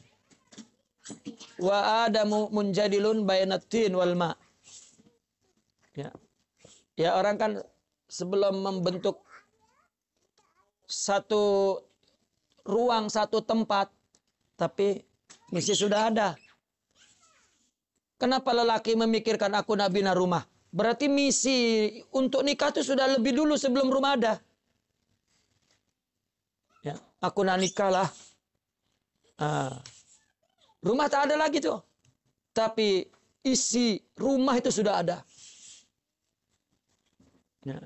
wa adamu munjadilun bainatin wal ma. Ya. Ya, orang kan sebelum membentuk satu ruang, satu tempat, tapi misi sudah ada. Kenapa lelaki memikirkan aku nabi na rumah? Berarti misi untuk nikah itu sudah lebih dulu sebelum rumah ada. Ya, aku na nikah lah. Rumah tak ada lagi tuh. Tapi isi rumah itu sudah ada. Ya.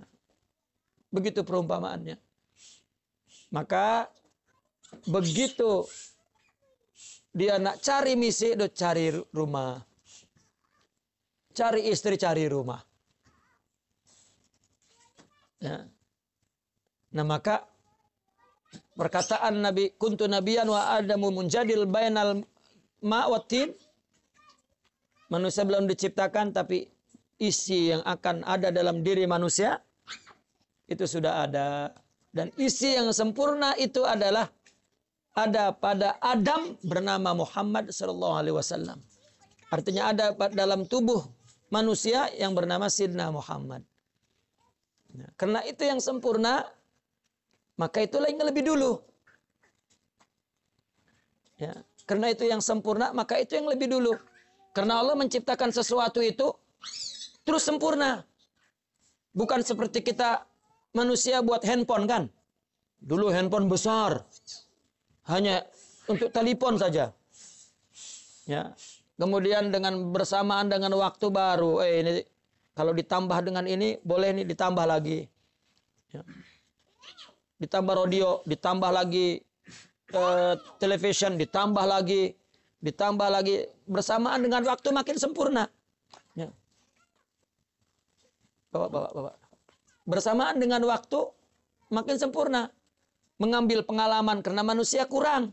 Begitu perumpamaannya. Maka begitu dia nak cari misi, dia cari rumah. Cari istri, cari rumah. Ya. Nah, maka perkataan Nabi, kuntu nabiyan wa adamu munjadil bainal ma wa tin. Manusia belum diciptakan, tapi isi yang akan ada dalam diri manusia itu sudah ada. Dan isi yang sempurna itu adalah ada pada Adam bernama Muhammad sallallahu alaihi wasallam. Artinya ada dalam tubuh manusia yang bernama Sidna Muhammad. Nah, karena itu yang sempurna, maka itulah yang lebih dulu. Ya, karena itu yang sempurna, maka itu yang lebih dulu. Karena Allah menciptakan sesuatu itu terus sempurna. Bukan seperti kita manusia buat handphone kan. Dulu handphone besar. Hanya untuk telepon saja. Ya. Kemudian dengan bersamaan dengan waktu baru. Ini kalau ditambah dengan ini boleh nih ditambah lagi. Ya. Ditambah radio, ditambah lagi television, ditambah lagi. Bersamaan dengan waktu makin sempurna. Ya. Bapak. Bersamaan dengan waktu makin sempurna. Mengambil pengalaman karena manusia kurang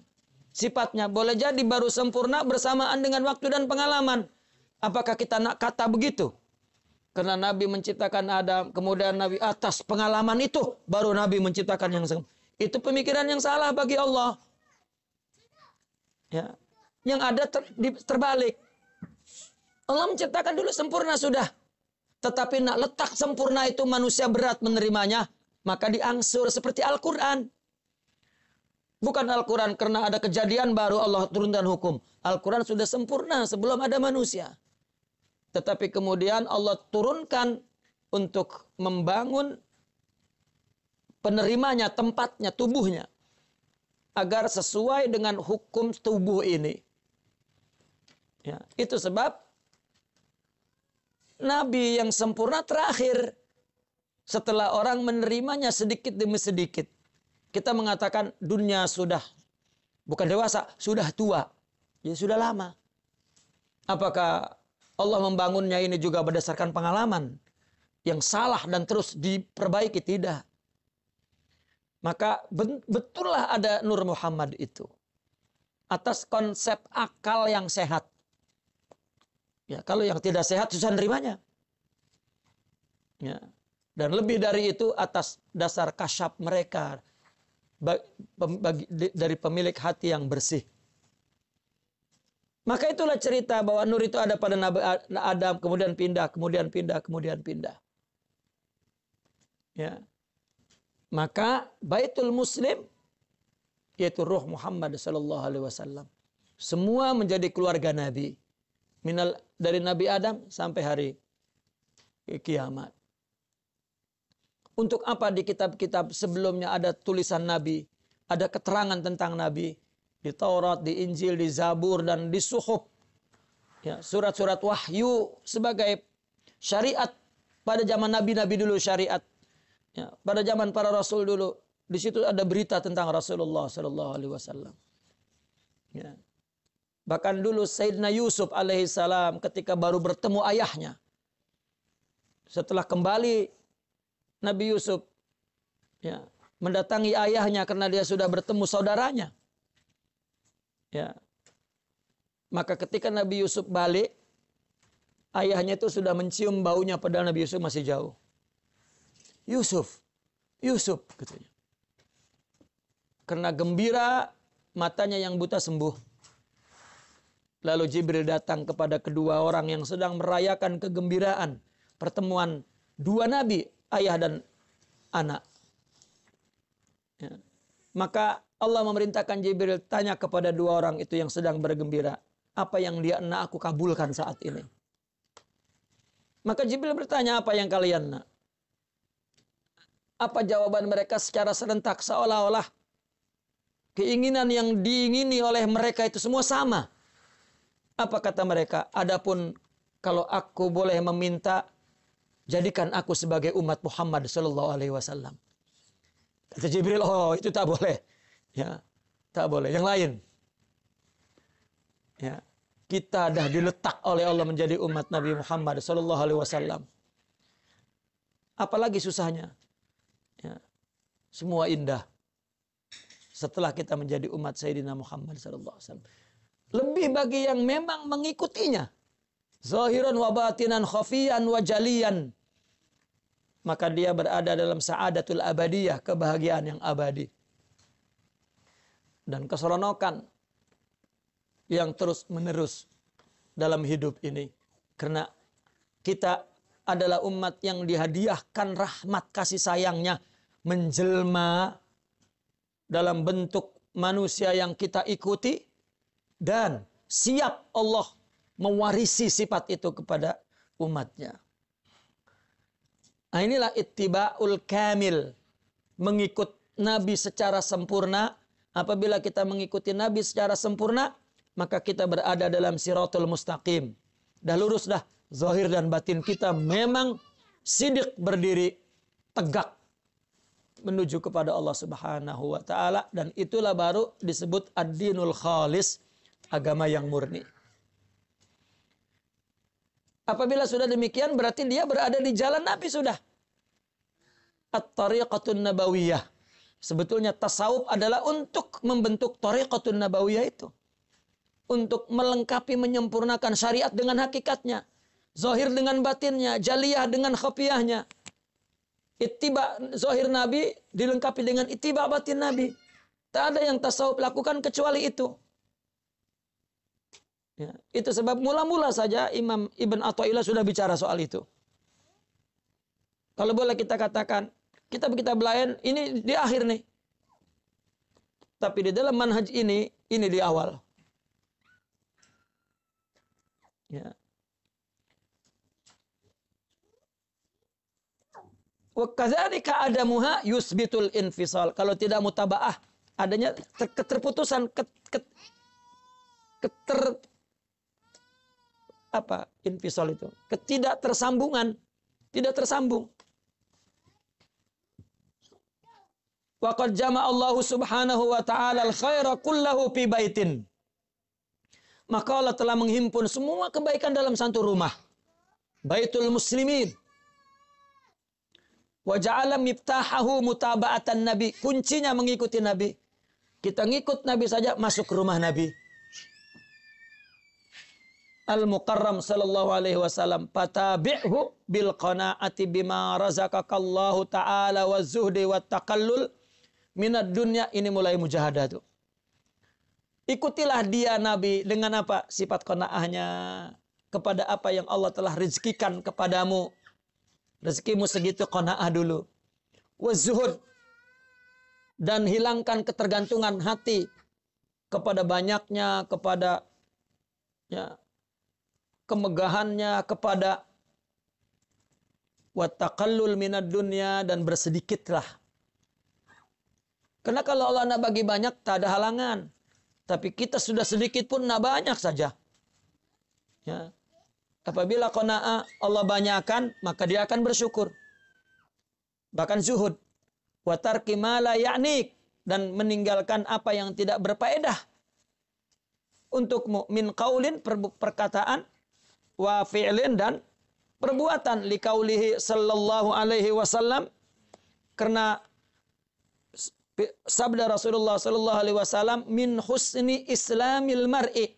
sifatnya. Boleh jadi baru sempurna bersamaan dengan waktu dan pengalaman. Apakah kita nak kata begitu? Karena Nabi menciptakan Adam, kemudian Nabi atas pengalaman itu baru Nabi menciptakan yang sempurna. Itu pemikiran yang salah bagi Allah. Ya. Yang ada terbalik. Allah menciptakan dulu sempurna sudah. Tetapi nak letak sempurna itu manusia berat menerimanya. Maka diangsur seperti Al-Quran. Bukan Al-Quran karena ada kejadian baru Allah turunkan hukum. Al-Quran sudah sempurna sebelum ada manusia. Tetapi kemudian Allah turunkan untuk membangun penerimanya, tempatnya, tubuhnya. Agar sesuai dengan hukum tubuh ini. Ya, itu sebab nabi yang sempurna terakhir. Setelah orang menerimanya sedikit demi sedikit. Kita mengatakan dunia sudah bukan dewasa, sudah tua. Ya sudah lama. Apakah Allah membangunnya ini juga berdasarkan pengalaman yang salah dan terus diperbaiki? Tidak. Maka betullah ada Nur Muhammad itu. Atas konsep akal yang sehat. Ya, kalau yang tidak sehat susah nerimanya. Ya. Dan lebih dari itu atas dasar kasyaf mereka dari pemilik hati yang bersih. Maka itulah cerita bahwa nur itu ada pada Nabi Adam, kemudian pindah, kemudian pindah, kemudian pindah. Ya. Maka Baitul Muslim yaitu Ruh Muhammad sallallahu alaihi wasallam. Semua menjadi keluarga Nabi. Dari Nabi Adam sampai hari kiamat. Untuk apa di kitab-kitab sebelumnya ada tulisan Nabi, ada keterangan tentang Nabi di Taurat, di Injil, di Zabur dan di Suhuf. Ya, surat-surat wahyu sebagai syariat pada zaman nabi-nabi dulu syariat. Ya, pada zaman para rasul dulu di situ ada berita tentang Rasulullah sallallahu alaihi wasallam. Ya. Bahkan dulu Sayyidina Yusuf alaihissalam ketika baru bertemu ayahnya. Setelah kembali Nabi Yusuf ya, mendatangi ayahnya karena dia sudah bertemu saudaranya. Ya. Maka ketika Nabi Yusuf balik, ayahnya itu sudah mencium baunya padahal Nabi Yusuf masih jauh. Yusuf, Yusuf katanya. Karena gembira matanya yang buta sembuh. Lalu Jibril datang kepada kedua orang yang sedang merayakan kegembiraan pertemuan dua nabi, ayah dan anak. Ya. Maka Allah memerintahkan Jibril tanya kepada dua orang itu yang sedang bergembira. Apa yang dia nak aku kabulkan saat ini. Maka Jibril bertanya apa yang kalian nak. Apa jawaban mereka secara serentak seolah-olah keinginan yang diingini oleh mereka itu semua sama. Apa kata mereka? Adapun kalau aku boleh meminta, jadikan aku sebagai umat Muhammad sallallahu alaihi wasallam. Kata Jibril, oh itu tak boleh. Ya, tak boleh. Yang lain. Ya, kita dah diletak oleh Allah menjadi umat Nabi Muhammad sallallahu alaihi wasallam. Apalagi susahnya? Ya, semua indah. Setelah kita menjadi umat Sayyidina Muhammad sallallahu alaihi wasallam. Lebih bagi yang memang mengikutinya. Zahiran wa batinan, khafiyan wa jaliyan. Maka dia berada dalam sa'adatul abadiyah, kebahagiaan yang abadi. Dan keseronokan yang terus menerus dalam hidup ini. Karena kita adalah umat yang dihadiahkan rahmat kasih sayangnya menjelma dalam bentuk manusia yang kita ikuti. Dan siap Allah mewarisi sifat itu kepada umatnya. Nah, inilah ittiba'ul kamil. Mengikut Nabi secara sempurna. Apabila kita mengikuti Nabi secara sempurna, maka kita berada dalam siratul mustaqim. Dah lurus dah. Zahir dan batin kita memang sidik berdiri tegak menuju kepada Allah Subhanahu wa taala, dan itulah baru disebut ad-dinul khalis, agama yang murni. Apabila sudah demikian berarti dia berada di jalan Nabi sudah. At-tariqatun nabawiyah. Sebetulnya tasawuf adalah untuk membentuk tariqatun nabawiyah itu. Untuk melengkapi menyempurnakan syariat dengan hakikatnya. Zahir dengan batinnya, jaliyah dengan khafiyahnya. Ittiba zahir Nabi dilengkapi dengan ittiba batin Nabi. Tak ada yang tasawuf lakukan kecuali itu. Ya, itu sebab mula-mula saja Imam Ibn Athaillah sudah bicara soal itu. Kalau boleh kita katakan, kitab-kitab lain ini di akhir nih. Tapi di dalam manhaj ini di awal. Ya. Wa kadzalika adamuha yusbitul infisal. Kalau tidak mutabaah, adanya keterputusan, apa infisal itu? Ketidaktersambungan, tidak tersambung. Wa qad jama'a Allahu subhanahu wa ta'ala al-khaira kullahu fi baitin. Maka Allah telah menghimpun semua kebaikan dalam satu rumah. Baitul muslimin. Wa ja'ala miftahahu mutaba'atan nabi. Kuncinya mengikuti Nabi. Kita ngikut Nabi saja masuk ke rumah Nabi. Al-Mukarram sallallahu alaihi wasallam, fatabi'hu bil qanaati bima razaqakallahu ta'ala wa zuhdi wa taqallul minad dunya. Ini mulai mujahadah tuh. Ikutilah dia Nabi dengan apa? Sifat qanaahnya kepada apa yang Allah telah rezekikan kepadamu. Rezekimu segitu, qanaah dulu. Wa zuhud, dan hilangkan ketergantungan hati kepada banyaknya, kepada ya, kemegahannya, kepada wa taqallul minad dunya, dan bersedikitlah. Karena kalau Allah nak bagi banyak, tak ada halangan. Tapi kita sudah sedikit pun nak banyak saja. Ya. Apabila qanaah Allah banyakkan, maka dia akan bersyukur. Bahkan zuhud. Wa tarki ma la ya'nik, dan meninggalkan apa yang tidak berfaedah untukmu, min qaulin, perkataan, wa fi'lin, dan perbuatan, li qaulihi sallallahu alaihi wasallam, karena sabda Rasulullah sallallahu alaihi wasallam, min husni islamil mar'i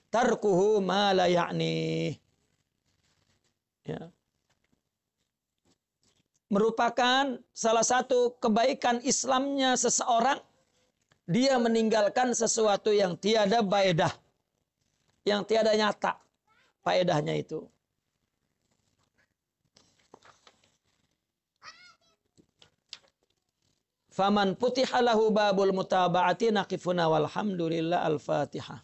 tarkuhu ma la ya'ni. Ya. Merupakan salah satu kebaikan Islamnya seseorang, dia meninggalkan sesuatu yang tiada faedah, yang tiada nyata faedahnya itu. Faman putiha lahu babul mutaba'ati naqifuna walhamdulillah. Al-Fatihah.